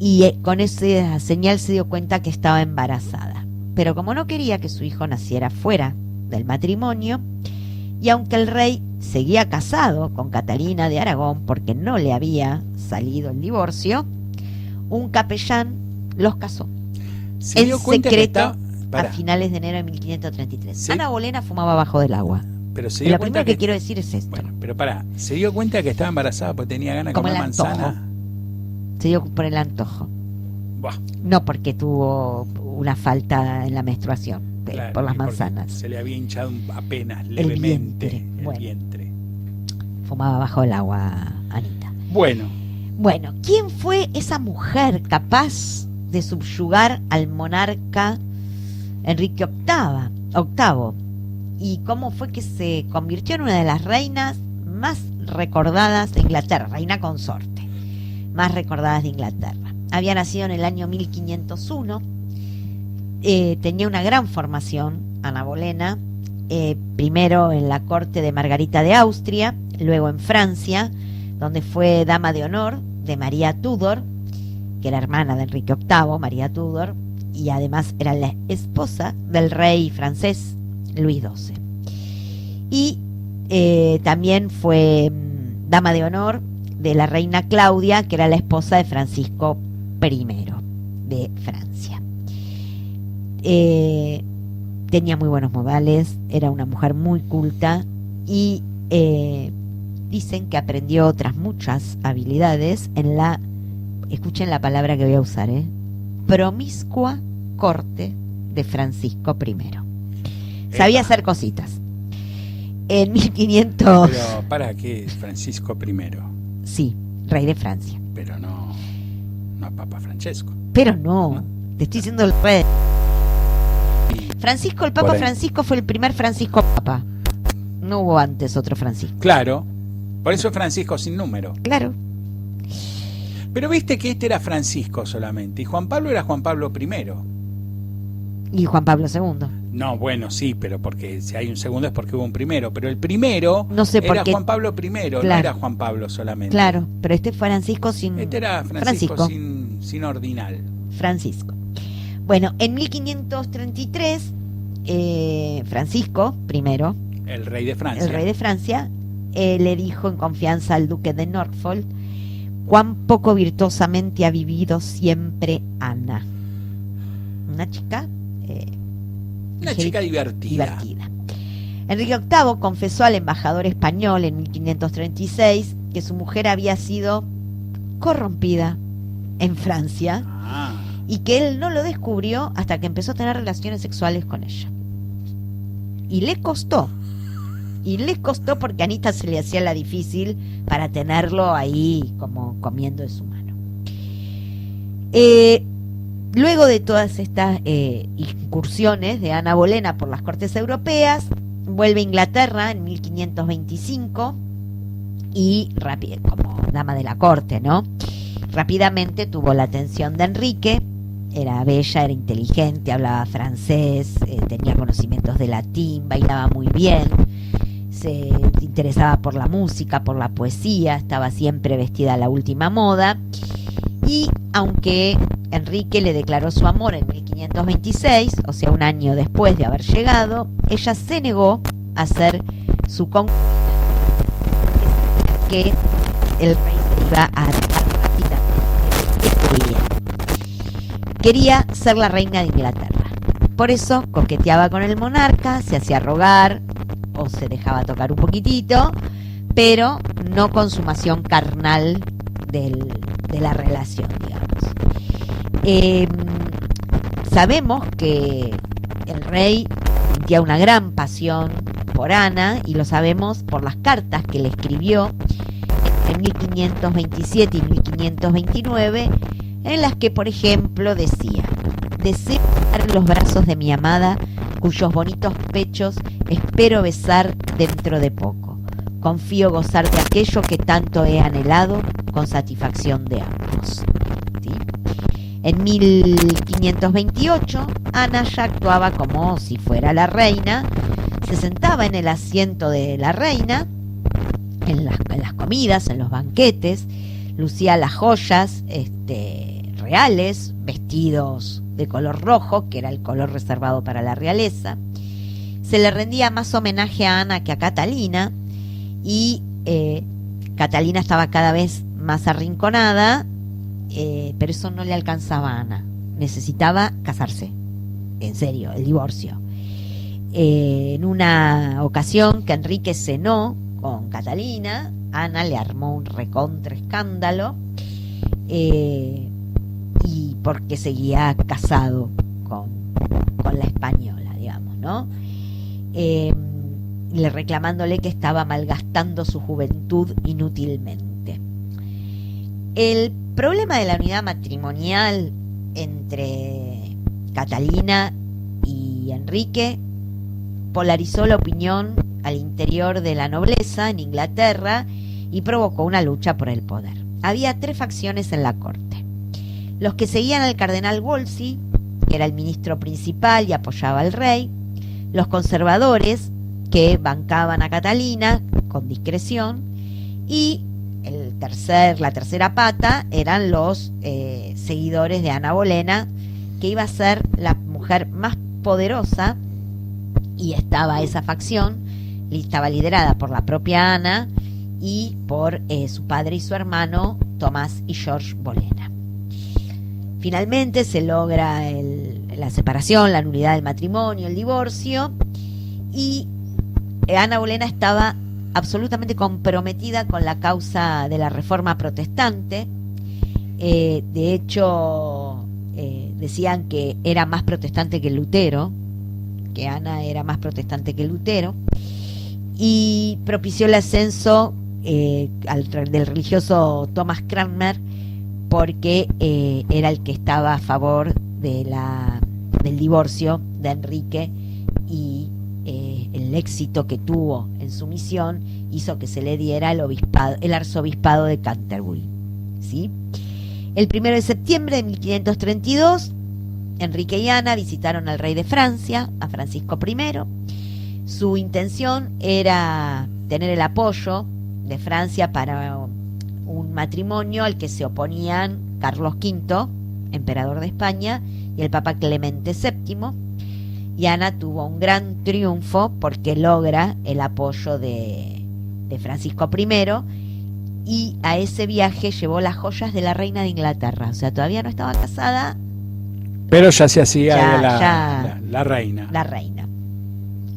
y con esa señal se dio cuenta que estaba embarazada. Pero como no quería que su hijo naciera fuera del matrimonio, y aunque el rey seguía casado con Catalina de Aragón porque no le había salido el divorcio, un capellán los casó en secreto a finales de enero de 1533. ¿Sí? Ana Bolena fumaba abajo del agua. Pero se Y dio lo cuenta primero que quiero decir es esto. Bueno, pero se dio cuenta que estaba embarazada porque tenía ganas de Como comer el antojo. manzana. Se dio por el antojo. Buah, No porque tuvo una falta en la menstruación, claro, por las y porque manzanas. se le había hinchado apenas levemente vientre, el bueno. vientre. Fumaba bajo el agua, Anita. Bueno, Bueno, ¿quién fue esa mujer capaz de subyugar al monarca Enrique VIII? ¿Y cómo fue que se convirtió en una de las reinas más recordadas de Inglaterra, reina consorte, más recordadas de Inglaterra? Había nacido en el año 1501, tenía una gran formación, Ana Bolena, primero en la corte de Margarita de Austria, luego en Francia, donde fue dama de honor de María Tudor, que era hermana de Enrique VIII, María Tudor, y además era la esposa del rey francés Luis XII. Y también fue dama de honor de la reina Claudia, que era la esposa de Francisco I de Francia. Tenía muy buenos modales, era una mujer muy culta y dicen que aprendió otras muchas habilidades en la, escuchen la palabra que voy a usar, promiscua corte de Francisco I. Sabía hacer cositas. En 1500... pero ¿para qué Francisco I? Sí, rey de Francia. Pero no Papa Francesco. Pero no, te estoy diciendo el rey. Francisco, el Papa Por ahí. Francisco fue el primer Francisco Papa. No hubo antes otro Francisco. Claro, por eso es Francisco sin número. Claro. Pero viste que este era Francisco solamente y Juan Pablo era Juan Pablo I. Y Juan Pablo II. No, bueno, sí, pero porque si hay un segundo es porque hubo un primero, pero el primero No sé por era qué. Juan Pablo I, no Claro. era Juan Pablo solamente. Claro, pero este fue Francisco sin... Este era Francisco. Sin ordinal. Francisco. Bueno, en 1533, Francisco I, El rey de Francia. el rey de Francia, le dijo en confianza al duque de Norfolk cuán poco virtuosamente ha vivido siempre Ana. Una chica... Una chica divertida. Enrique VIII confesó al embajador español en 1536 que su mujer había sido corrompida en Francia Ah, y que él no lo descubrió hasta que empezó a tener relaciones sexuales con ella. Y le costó porque a Anita se le hacía la difícil para tenerlo ahí como comiendo de su mano. Luego de todas estas incursiones de Ana Bolena por las cortes europeas, vuelve a Inglaterra en 1525 y como dama de la corte, ¿no? Rápidamente tuvo la atención de Enrique, era bella, era inteligente, hablaba francés, tenía conocimientos de latín, bailaba muy bien, se interesaba por la música, por la poesía, estaba siempre vestida a la última moda. Y aunque Enrique le declaró su amor en 1526, o sea, un año después de haber llegado, ella se negó a hacer su concubina porque el rey se iba a dejar rápidamente. Quería ser la reina de Inglaterra. Por eso coqueteaba con el monarca, se hacía rogar o se dejaba tocar un poquitito, pero no consumación carnal de la relación, digamos. Sabemos que el rey sentía una gran pasión por Ana, y lo sabemos por las cartas que le escribió en 1527 y 1529, en las que, por ejemplo, decía: deseo besar los brazos de mi amada, cuyos bonitos pechos espero besar dentro de poco. Confío gozar de aquello que tanto he anhelado, con satisfacción de ambos. ¿Sí? En 1528, Ana ya actuaba como si fuera la reina, se sentaba en el asiento de la reina, en las comidas, en los banquetes, lucía las joyas reales, vestidos de color rojo, que era el color reservado para la realeza. Se le rendía más homenaje a Ana que a Catalina, y Catalina estaba cada vez más arrinconada, pero eso no le alcanzaba a Ana. Necesitaba casarse, en serio, el divorcio. En una ocasión que Enrique cenó con Catalina, Ana le armó un recontra escándalo, y porque seguía casado con la española, digamos, ¿no? Le reclamándole que estaba malgastando su juventud inútilmente. El problema de la unidad matrimonial entre Catalina y Enrique polarizó la opinión al interior de la nobleza en Inglaterra y provocó una lucha por el poder. Había 3 facciones en la corte: los que seguían al cardenal Wolsey, que era el ministro principal y apoyaba al rey; los conservadores, que bancaban a Catalina con discreción; y la tercera pata eran los seguidores de Ana Bolena, que iba a ser la mujer más poderosa, y estaba esa facción, estaba liderada por la propia Ana y por su padre y su hermano Tomás y George Bolena. Finalmente se logra la separación, la nulidad del matrimonio, el divorcio, y Ana Bolena estaba absolutamente comprometida con la causa de la Reforma protestante. De hecho, decían que era más protestante que Lutero, que Ana era más protestante que Lutero, y propició el ascenso del religioso Thomas Cranmer, porque era el que estaba a favor del divorcio de Enrique, y el éxito que tuvo en su misión hizo que se le diera el arzobispado de Canterbury. ¿Sí? El 1 de septiembre de 1532, Enrique y Ana visitaron al rey de Francia, a Francisco I. Su intención era tener el apoyo de Francia para un matrimonio al que se oponían Carlos V, emperador de España, y el Papa Clemente VII. Y Ana tuvo un gran triunfo porque logra el apoyo de Francisco I, y a ese viaje llevó las joyas de la reina de Inglaterra. O sea, todavía no estaba casada, pero ya se hacía la reina. La reina.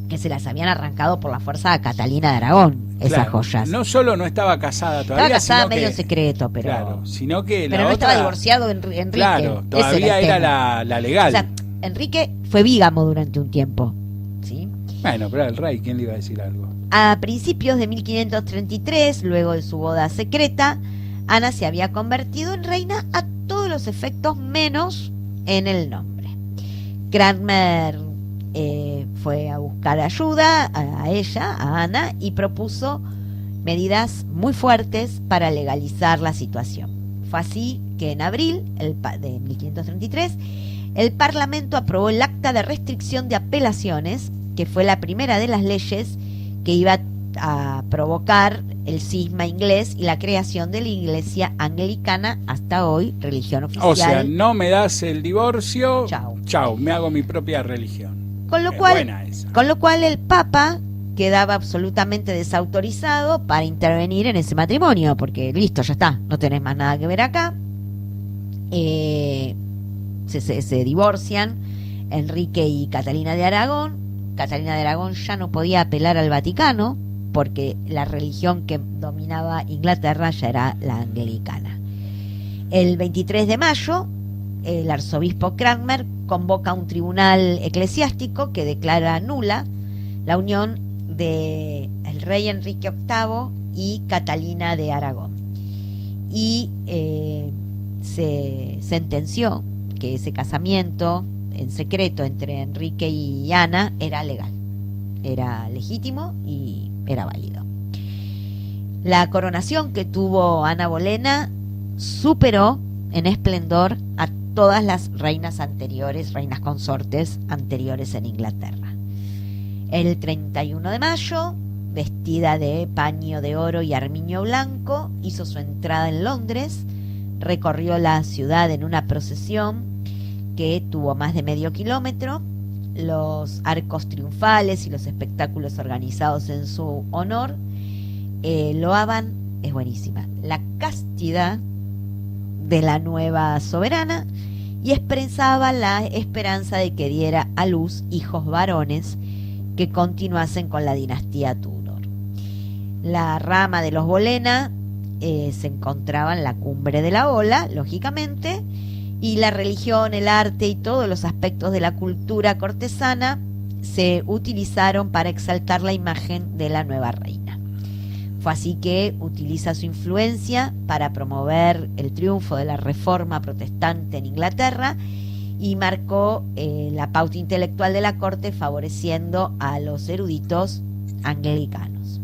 Que se las habían arrancado por la fuerza a Catalina de Aragón, esas joyas. No solo no estaba casada todavía, estaba casada sino medio que, secreto, pero... Claro, sino que pero la no otra, estaba divorciado Enrique. Claro, todavía era la legal. O sea, Enrique fue vígamo durante un tiempo, ¿sí? Bueno, pero el rey, ¿quién le iba a decir algo? A principios de 1533, luego de su boda secreta, Ana se había convertido en reina a todos los efectos, menos en el nombre. Cranmer fue a buscar ayuda a ella, a Ana, y propuso medidas muy fuertes para legalizar la situación. Fue así que en abril de 1533 el Parlamento aprobó el Acta de Restricción de Apelaciones, que fue la primera de las leyes que iba a provocar el cisma inglés y la creación de la Iglesia Anglicana, hasta hoy religión oficial. O sea, no me das el divorcio, chau, me hago mi propia religión. Con lo cual el Papa quedaba absolutamente desautorizado para intervenir en ese matrimonio, porque listo, ya está, no tenés más nada que ver acá. Se divorcian Enrique y Catalina de Aragón. Catalina de Aragón ya no podía apelar al Vaticano, porque la religión que dominaba Inglaterra ya era la anglicana. El 23 de mayo el arzobispo Cranmer convoca un tribunal eclesiástico que declara nula la unión de el rey Enrique VIII y Catalina de Aragón, y se sentenció que ese casamiento en secreto entre Enrique y Ana era legal, era legítimo y era válido. La coronación que tuvo Ana Bolena superó en esplendor a todas las reinas anteriores, reinas consortes anteriores en Inglaterra. El 31 de mayo, vestida de paño de oro y armiño blanco, hizo su entrada en Londres, recorrió la ciudad en una procesión que tuvo más de medio kilómetro. Los arcos triunfales y los espectáculos organizados en su honor loaban, es buenísima, la castidad de la nueva soberana y expresaba la esperanza de que diera a luz hijos varones que continuasen con la dinastía Tudor. La rama de los Bolena se encontraba en la cumbre de la ola, lógicamente, y la religión, el arte y todos los aspectos de la cultura cortesana se utilizaron para exaltar la imagen de la nueva reina. Fue así que utiliza su influencia para promover el triunfo de la reforma protestante en Inglaterra y marcó la pauta intelectual de la corte, favoreciendo a los eruditos anglicanos.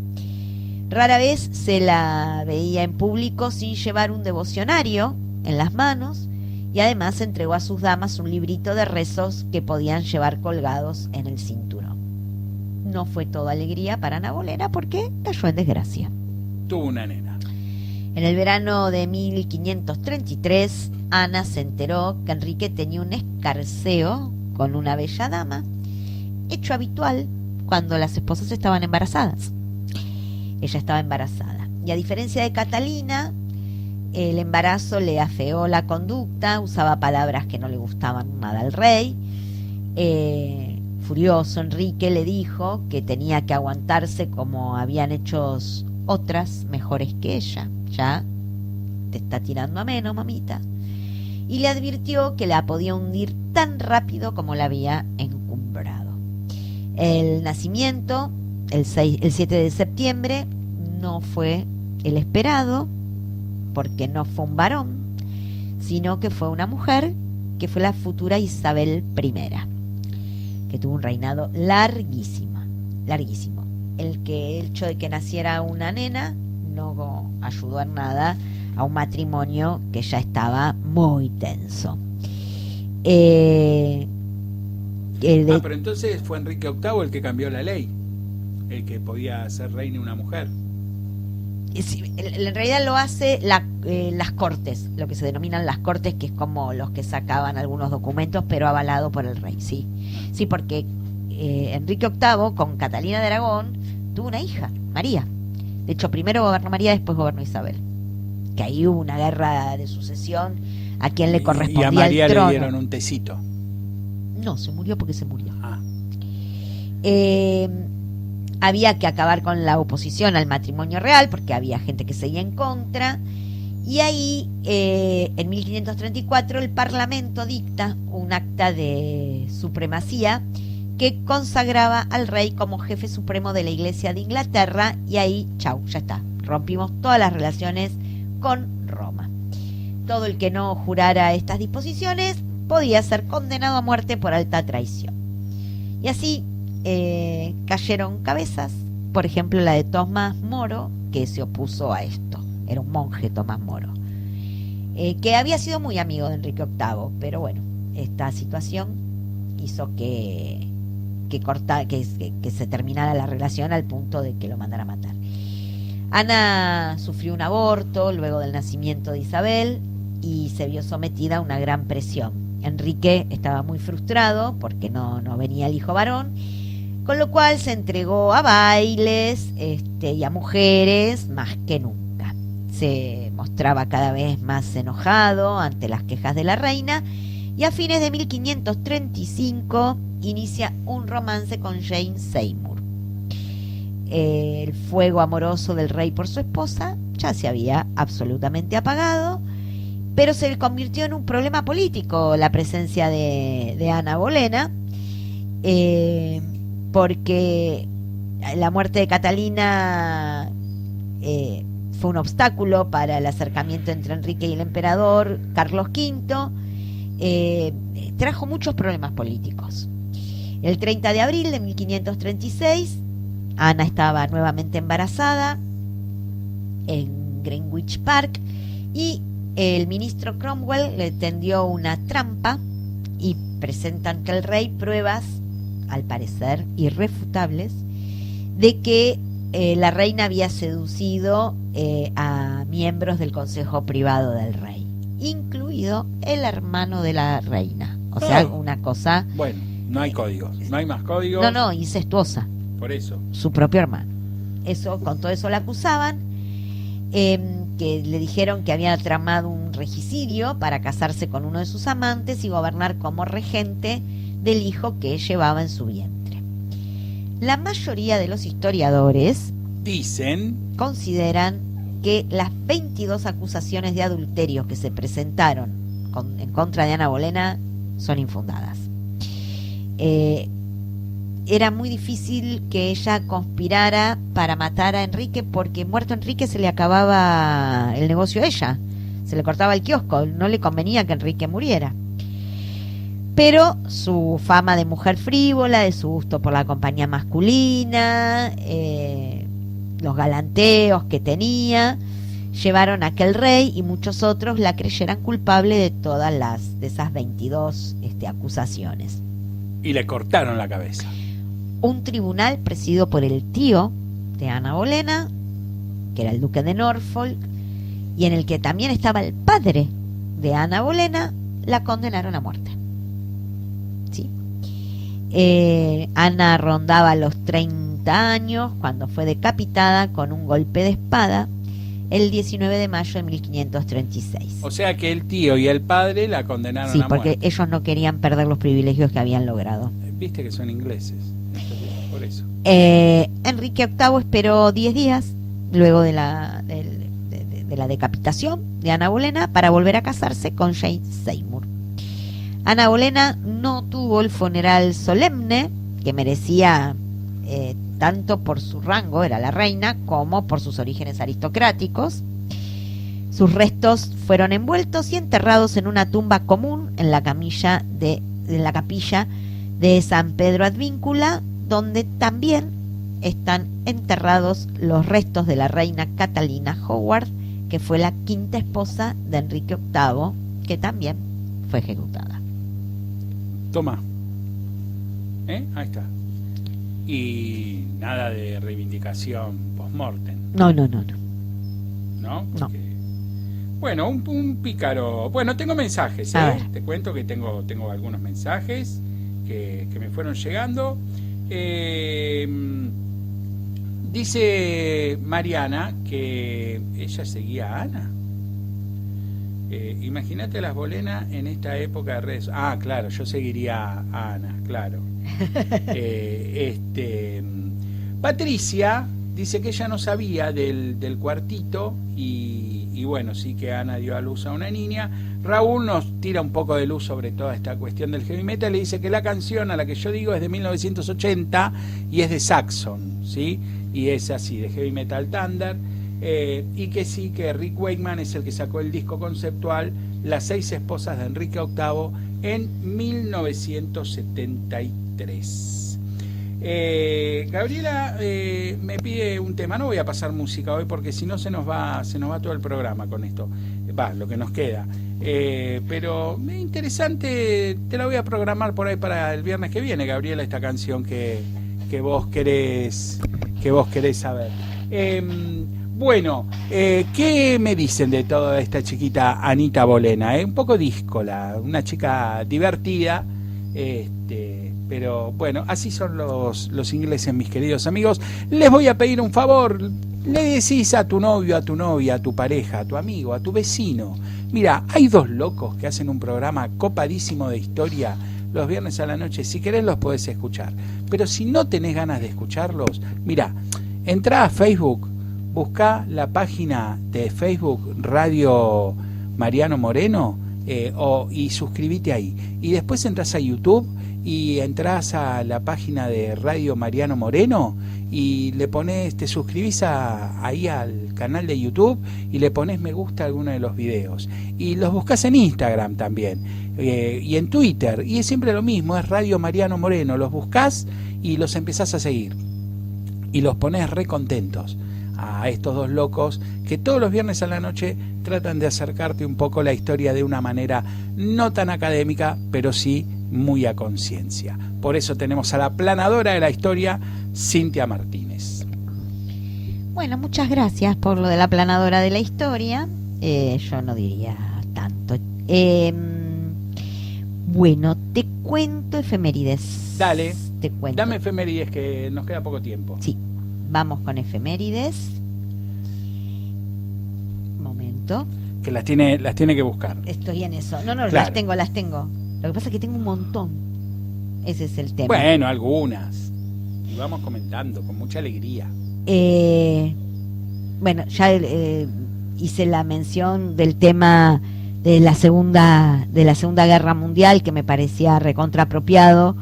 Rara vez se la veía en público sin llevar un devocionario en las manos, y además entregó a sus damas un librito de rezos que podían llevar colgados en el cinturón. No fue toda alegría para Ana Bolena porque cayó en desgracia. Tuvo una nena. En el verano de 1533, Ana se enteró que Enrique tenía un escarceo con una bella dama, hecho habitual cuando las esposas estaban embarazadas. Ella estaba embarazada. Y a diferencia de Catalina, el embarazo le afeó la conducta, usaba palabras que no le gustaban nada al rey. Furioso, Enrique le dijo que tenía que aguantarse como habían hecho otras mejores que ella. Ya te está tirando a menos, mamita. Y le advirtió que la podía hundir tan rápido como la había encumbrado. El nacimiento, el 7 de septiembre, no fue el esperado, porque no fue un varón, sino que fue una mujer, que fue la futura Isabel I, que tuvo un reinado larguísimo. El hecho de que naciera una nena no ayudó en nada a un matrimonio que ya estaba muy tenso. Pero entonces fue Enrique VIII el que cambió la ley, el que podía ser reina una mujer. En realidad lo hace las cortes, lo que se denominan las cortes, que es como los que sacaban algunos documentos, pero avalado por el rey, sí, porque Enrique VIII con Catalina de Aragón tuvo una hija, María. De hecho, primero gobernó María, después gobernó Isabel, que ahí hubo una guerra de sucesión a quien le correspondía el trono. Y a María le dieron un tecito. No, se murió porque se murió. Había que acabar con la oposición al matrimonio real porque había gente que seguía en contra, y ahí en 1534 el Parlamento dicta un acta de supremacía que consagraba al rey como jefe supremo de la Iglesia de Inglaterra, y ahí, chau, ya está, rompimos todas las relaciones con Roma. Todo el que no jurara estas disposiciones podía ser condenado a muerte por alta traición. Y así cayeron cabezas, por ejemplo la de Tomás Moro, que se opuso a esto. Era un monje, Tomás Moro, que había sido muy amigo de Enrique VIII, pero bueno, esta situación hizo que se terminara la relación al punto de que lo mandara a matar. Ana sufrió un aborto luego del nacimiento de Isabel y se vio sometida a una gran presión. Enrique estaba muy frustrado porque no venía el hijo varón, con lo cual se entregó a bailes y a mujeres más que nunca. Se mostraba cada vez más enojado ante las quejas de la reina, y a fines de 1535 inicia un romance con Jane Seymour. El fuego amoroso del rey por su esposa ya se había absolutamente apagado, pero se convirtió en un problema político la presencia de Ana Bolena, porque la muerte de Catalina fue un obstáculo para el acercamiento entre Enrique y el emperador Carlos V, trajo muchos problemas políticos. El 30 de abril de 1536, Ana estaba nuevamente embarazada en Greenwich Park y el ministro Cromwell le tendió una trampa y presenta ante el rey pruebas, al parecer irrefutables, de que la reina había seducido a miembros del consejo privado del rey, incluido el hermano de la reina. O sea, una cosa... Bueno, no hay códigos, no hay más códigos. No, incestuosa. Por eso. Su propio hermano. Con todo eso la acusaban, que le dijeron que había tramado un regicidio para casarse con uno de sus amantes y gobernar como regente del hijo que llevaba en su vientre. La mayoría de los historiadores consideran que las 22 acusaciones de adulterio que se presentaron en contra de Ana Bolena son infundadas. Era muy difícil que ella conspirara para matar a Enrique, porque muerto Enrique se le acababa el negocio a ella, se le cortaba el kiosco, no le convenía que Enrique muriera. Pero su fama de mujer frívola, de su gusto por la compañía masculina, los galanteos que tenía, llevaron a que el rey y muchos otros la creyeran culpable de todas de esas 22 acusaciones. Y le cortaron la cabeza. Un tribunal presidido por el tío de Ana Bolena, que era el duque de Norfolk, y en el que también estaba el padre de Ana Bolena, la condenaron a muerte. ¿Sí? Ana rondaba los 30 años cuando fue decapitada con un golpe de espada el 19 de mayo de 1536. O sea que el tío y el padre la condenaron a muerte. Sí, porque ellos no querían perder los privilegios que habían logrado. Viste que son ingleses, por eso. Enrique VIII esperó 10 días luego de la decapitación de Ana Bolena para volver a casarse con Jane Seymour. Ana Bolena no tuvo el funeral solemne que merecía, tanto por su rango, era la reina, como por sus orígenes aristocráticos. Sus restos fueron envueltos y enterrados en una tumba común en la capilla de San Pedro Advíncula, donde también están enterrados los restos de la reina Catalina Howard, que fue la quinta esposa de Enrique VIII, que también fue ejecutada. Toma. Ahí está. Y nada de reivindicación post-mortem. No. ¿No? No. Bueno, un pícaro. Bueno, tengo mensajes, te cuento que tengo algunos mensajes que me fueron llegando. Dice Mariana que ella seguía a Ana. Imagínate las Bolena en esta época de redes. Ah, claro, yo seguiría a Ana, claro. Patricia dice que ella no sabía del cuartito y bueno, sí que Ana dio a luz a una niña. Raúl nos tira un poco de luz sobre toda esta cuestión del heavy metal. Le dice que la canción a la que yo digo es de 1980 y es de Saxon, ¿sí? Y es así, de Heavy Metal Thunder. Y que sí, que Rick Wakeman es el que sacó el disco conceptual Las 6 esposas de Enrique VIII en 1973. Gabriela me pide un tema. No voy a pasar música hoy porque si no se nos va todo el programa con esto, lo que nos queda, pero es interesante. Te la voy a programar por ahí para el viernes que viene, Gabriela, esta canción que vos querés saber. Bueno, ¿qué me dicen de toda esta chiquita Anita Bolena? Un poco díscola, una chica divertida, pero bueno, así son los ingleses, mis queridos amigos. Les voy a pedir un favor. Le decís a tu novio, a tu novia, a tu pareja, a tu amigo, a tu vecino: mira, hay 2 locos que hacen un programa copadísimo de historia los viernes a la noche. Si querés los podés escuchar, pero si no tenés ganas de escucharlos, mira, entrá a Facebook, buscá la página de Facebook Radio Mariano Moreno, y suscríbete ahí. Y después entras a YouTube y entras a la página de Radio Mariano Moreno y le pones, te suscribís ahí al canal de YouTube y le pones me gusta a alguno de los videos. Y los buscas en Instagram también, y en Twitter, y es siempre lo mismo, es Radio Mariano Moreno. Los buscas y los empezás a seguir. Y los pones re contentos a estos dos locos que todos los viernes a la noche tratan de acercarte un poco la historia de una manera no tan académica, pero sí muy a conciencia. Por eso tenemos a la planadora de la historia, Cintia Martínez. Bueno, muchas gracias por lo de la planadora de la historia. Yo no diría tanto. Bueno, te cuento efemérides. Dale, te cuento. Dame efemérides que nos queda poco tiempo. Sí, vamos con efemérides. Momento. Que las tiene que buscar. Estoy en eso. No, Claro. las tengo. Lo que pasa es que tengo un montón. Ese es el tema. Bueno, algunas. Y vamos comentando con mucha alegría. Bueno, ya hice la mención del tema de la segunda Guerra Mundial, que me parecía recontraapropiado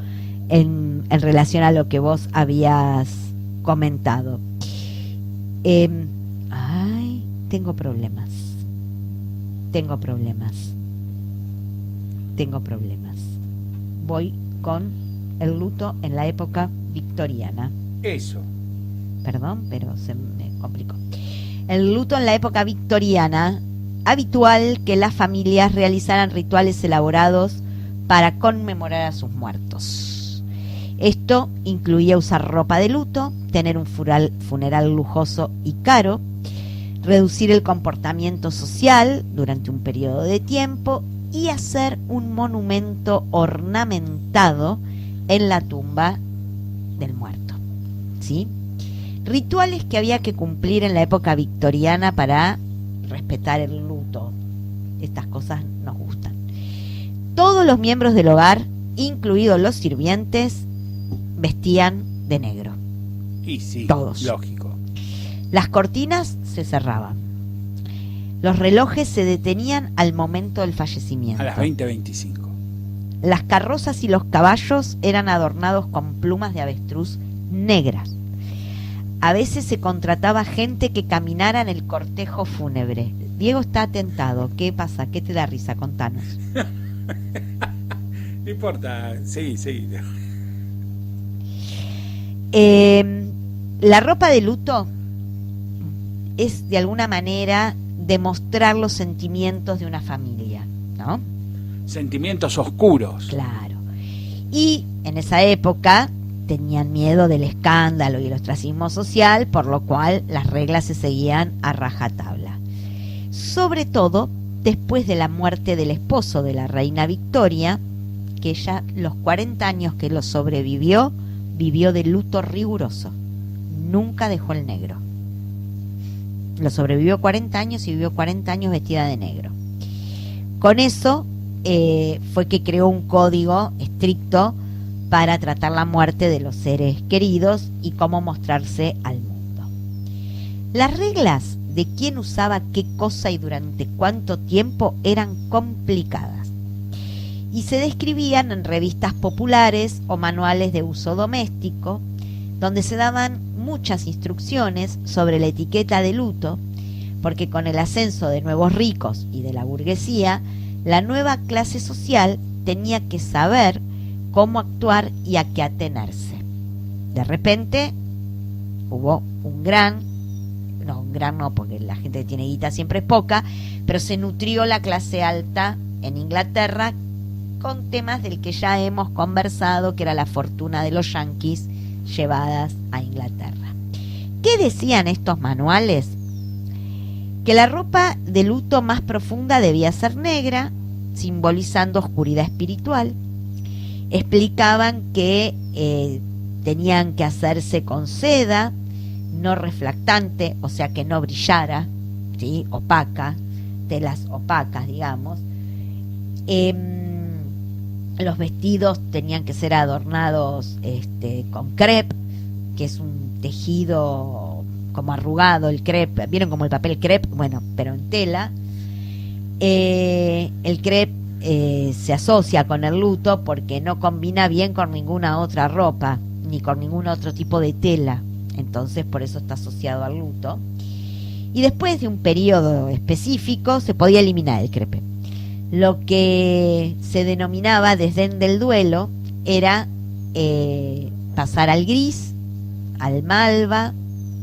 en relación a lo que vos habías comentado. Tengo problemas. Voy con el luto en la época victoriana. Eso. Perdón, pero se me complicó. El luto en la época victoriana, habitual que las familias realizaran rituales elaborados para conmemorar a sus muertos. Esto incluía usar ropa de luto, tener un funeral lujoso y caro, reducir el comportamiento social durante un periodo de tiempo y hacer un monumento ornamentado en la tumba del muerto. ¿Sí? Rituales que había que cumplir en la época victoriana para respetar el luto. Estas cosas nos gustan. Todos los miembros del hogar, incluidos los sirvientes, vestían de negro. Y sí, todos. Lógico. Las cortinas se cerraban. Los relojes se detenían al momento del fallecimiento. A las 20:25. Las carrozas y los caballos eran adornados con plumas de avestruz negras. A veces se contrataba gente que caminara en el cortejo fúnebre. Diego está atentado. ¿Qué pasa? ¿Qué te da risa? Contanos. No importa, sí. La ropa de luto es de alguna manera demostrar los sentimientos de una familia, ¿no? Sentimientos oscuros. Claro. Y en esa época tenían miedo del escándalo y el ostracismo social, por lo cual las reglas se seguían a rajatabla. Sobre todo después de la muerte del esposo de la reina Victoria, que ella los 40 años que lo sobrevivió, vivió de luto riguroso. Nunca dejó el negro. Lo sobrevivió 40 años y vivió 40 años vestida de negro. Con eso fue que creó un código estricto para tratar la muerte de los seres queridos y cómo mostrarse al mundo. Las reglas de quién usaba qué cosa y durante cuánto tiempo eran complicadas y se describían en revistas populares o manuales de uso doméstico, donde se daban muchas instrucciones sobre la etiqueta de luto, porque con el ascenso de nuevos ricos y de la burguesía, la nueva clase social tenía que saber cómo actuar y a qué atenerse. De repente hubo un gran no, porque la gente que tiene guita siempre es poca, pero se nutrió la clase alta en Inglaterra con temas del que ya hemos conversado, que era la fortuna de los yanquis llevadas a Inglaterra. ¿Qué decían estos manuales? Que la ropa de luto más profunda debía ser negra, simbolizando oscuridad espiritual. Explicaban que tenían que hacerse con seda, no reflectante, o sea que no brillara, ¿sí? Opaca, telas opacas, digamos. Los vestidos tenían que ser adornados con crepe, que es un tejido como arrugado, el crepe, ¿vieron como el papel crepe? Bueno, pero en tela. El crepe se asocia con el luto porque no combina bien con ninguna otra ropa, ni con ningún otro tipo de tela. Entonces, por eso está asociado al luto. Y después de un periodo específico se podía eliminar el crepe. Lo que se denominaba desdén del duelo era pasar al gris, al malva,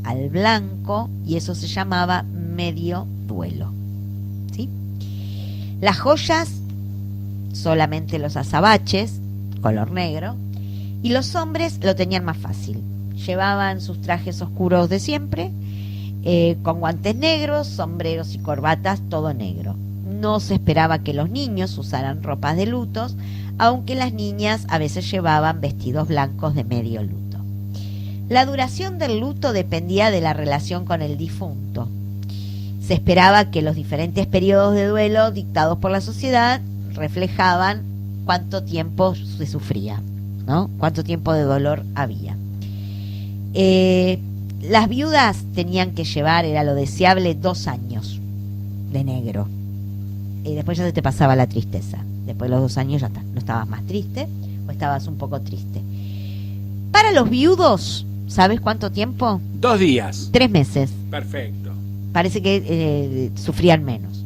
al blanco, y eso se llamaba medio duelo. ¿Sí? Las joyas, solamente los azabaches, color negro, y los hombres lo tenían más fácil. Llevaban sus trajes oscuros de siempre, con guantes negros, sombreros y corbatas, todo negro. No se esperaba que los niños usaran ropas de lutos, aunque las niñas a veces llevaban vestidos blancos de medio luto. La duración del luto dependía de la relación con el difunto. Se esperaba que los diferentes periodos de duelo dictados por la sociedad reflejaban cuánto tiempo se sufría, ¿no? Cuánto tiempo de dolor había. Las viudas tenían que llevar, era lo deseable, 2 años de negro. Y después ya se te pasaba la tristeza. Después de los 2 años ya está, no estabas más triste o estabas un poco triste. Para los viudos, ¿sabes cuánto tiempo? 2 días. 3 meses. Perfecto. Parece que sufrían menos.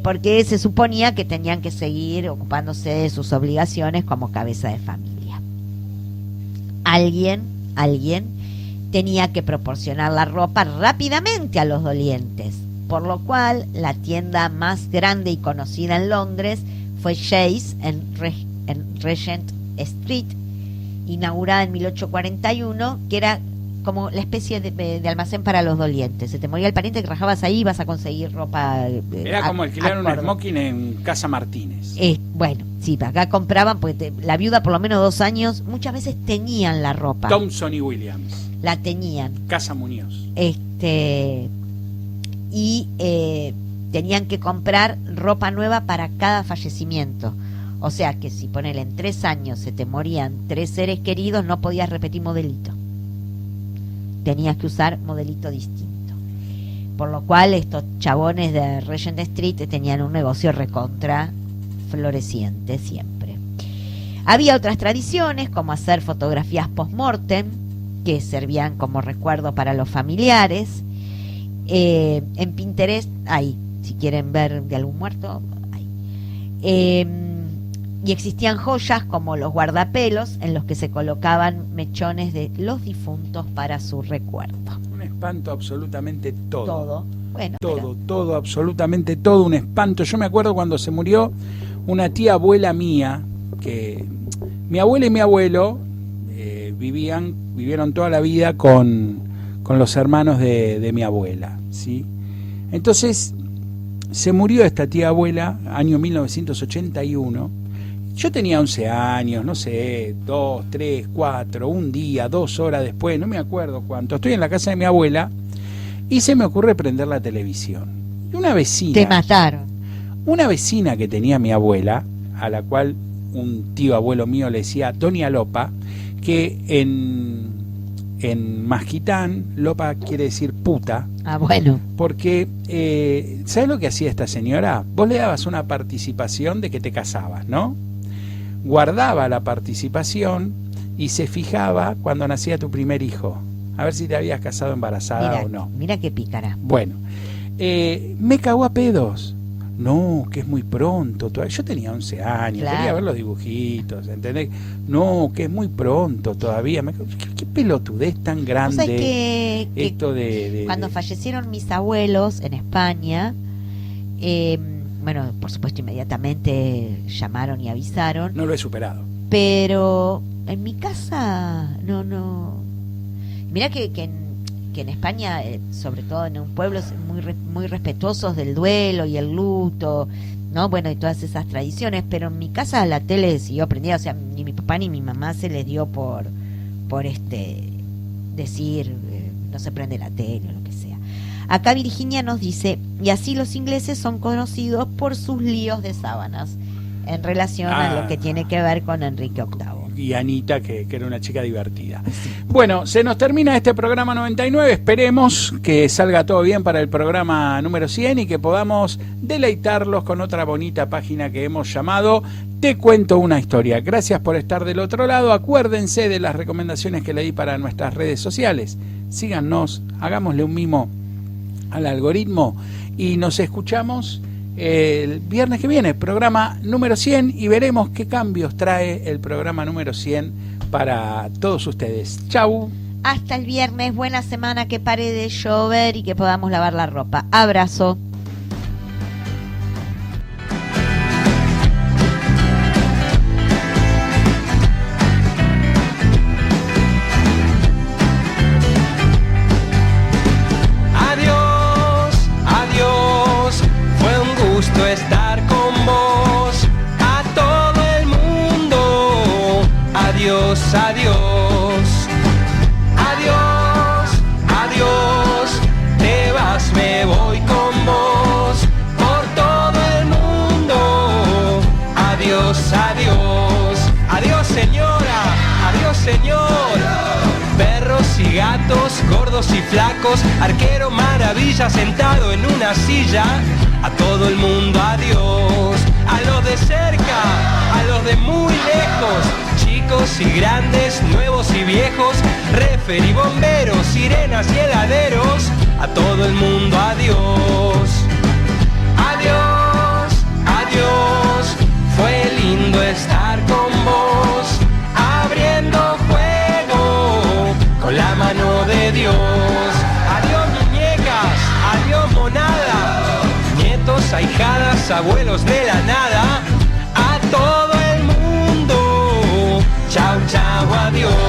Porque se suponía que tenían que seguir ocupándose de sus obligaciones como cabeza de familia. Alguien tenía que proporcionar la ropa rápidamente a los dolientes, por lo cual la tienda más grande y conocida en Londres fue Chase en Regent Street, inaugurada en 1841, que era como la especie de almacén para los dolientes. Se te moría el pariente que rajabas ahí y vas a conseguir ropa. Era como alquilar un smoking en Casa Martínez. Bueno, sí, acá compraban, porque la viuda por lo menos 2 años, muchas veces teñían la ropa. Thompson y Williams. La teñían. Casa Muñoz. Y tenían que comprar ropa nueva para cada fallecimiento. O sea que si ponele en 3 años se te morían 3 seres queridos, no podías repetir modelito. Tenías que usar modelito distinto. Por lo cual estos chabones de Regent Street tenían un negocio recontra floreciente siempre. Había otras tradiciones, como hacer fotografías post-mortem, que servían como recuerdo para los familiares. En Pinterest hay, si quieren ver de algún muerto, hay. Y existían joyas como los guardapelos, en los que se colocaban mechones de los difuntos para su recuerdo. Un espanto absolutamente todo. Todo. Bueno, todo, absolutamente todo, un espanto. Yo me acuerdo cuando se murió una tía abuela mía, que mi abuela y mi abuelo vivieron toda la vida con los hermanos de mi abuela, ¿sí? Entonces se murió esta tía abuela, año 1981. Yo tenía 11 años, no sé, 2, 3, 4, un día, 2 horas después, no me acuerdo cuánto. Estoy en la casa de mi abuela y se me ocurre prender la televisión. Y una vecina... Te mataron. Una vecina que tenía mi abuela, a la cual un tío abuelo mío le decía Doña Lopa, que en Masquitán, Lopa quiere decir puta. Ah, bueno. Porque, ¿sabes lo que hacía esta señora? Vos le dabas una participación de que te casabas, ¿no? Guardaba la participación y se fijaba cuando nacía tu primer hijo, a ver si te habías casado embarazada o no. Mira qué pícara. Bueno, me cagó a pedos. No, que es muy pronto. Yo tenía 11 años, claro. Quería ver los dibujitos, ¿entendés? No, que es muy pronto todavía. ¿Qué pelotudez tan grande? ¿Sabes que esto de cuando fallecieron mis abuelos en España, bueno, por supuesto inmediatamente llamaron y avisaron. No lo he superado. Pero en mi casa no. Mirá que en España, sobre todo en un pueblo, muy respetuosos del duelo y el luto, ¿no? Bueno, y todas esas tradiciones, pero en mi casa la tele siguió prendida, o sea, ni mi papá ni mi mamá se les dio por decir, no se prende la tele o lo que sea. Acá Virginia nos dice, y así los ingleses son conocidos por sus líos de sábanas, en relación a lo que tiene que ver con Enrique VIII. y Anita, que era una chica divertida. Bueno, se nos termina este programa 99. Esperemos que salga todo bien para el programa número 100 y que podamos deleitarlos con otra bonita página que hemos llamado Te Cuento Una Historia. Gracias por estar del otro lado. Acuérdense de las recomendaciones que le di para nuestras redes sociales. Síganos, hagámosle un mimo al algoritmo y nos escuchamos el viernes que viene, programa número 100, y veremos qué cambios trae el programa número 100 para todos ustedes. Chau. Hasta el viernes, buena semana, que pare de llover y que podamos lavar la ropa. Abrazo. Estar con vos, a todo el mundo. Adiós, adiós, adiós, adiós. Te vas, me voy con vos por todo el mundo. Adiós, adiós, adiós señora, adiós señor. Perros y gatos, gordos y flacos, arquero maravilla sentado en una silla. A todo el mundo adiós, a los de cerca, a los de muy lejos, chicos y grandes, nuevos y viejos, refer y bomberos, sirenas y heladeros, a todo el mundo adiós. Adiós, adiós, fue lindo estar con vos, abriendo juego con la mano de Dios. Adiós muñecas, adiós monada, ahijadas, abuelos de la nada, a todo el mundo. Chau, chau, adiós.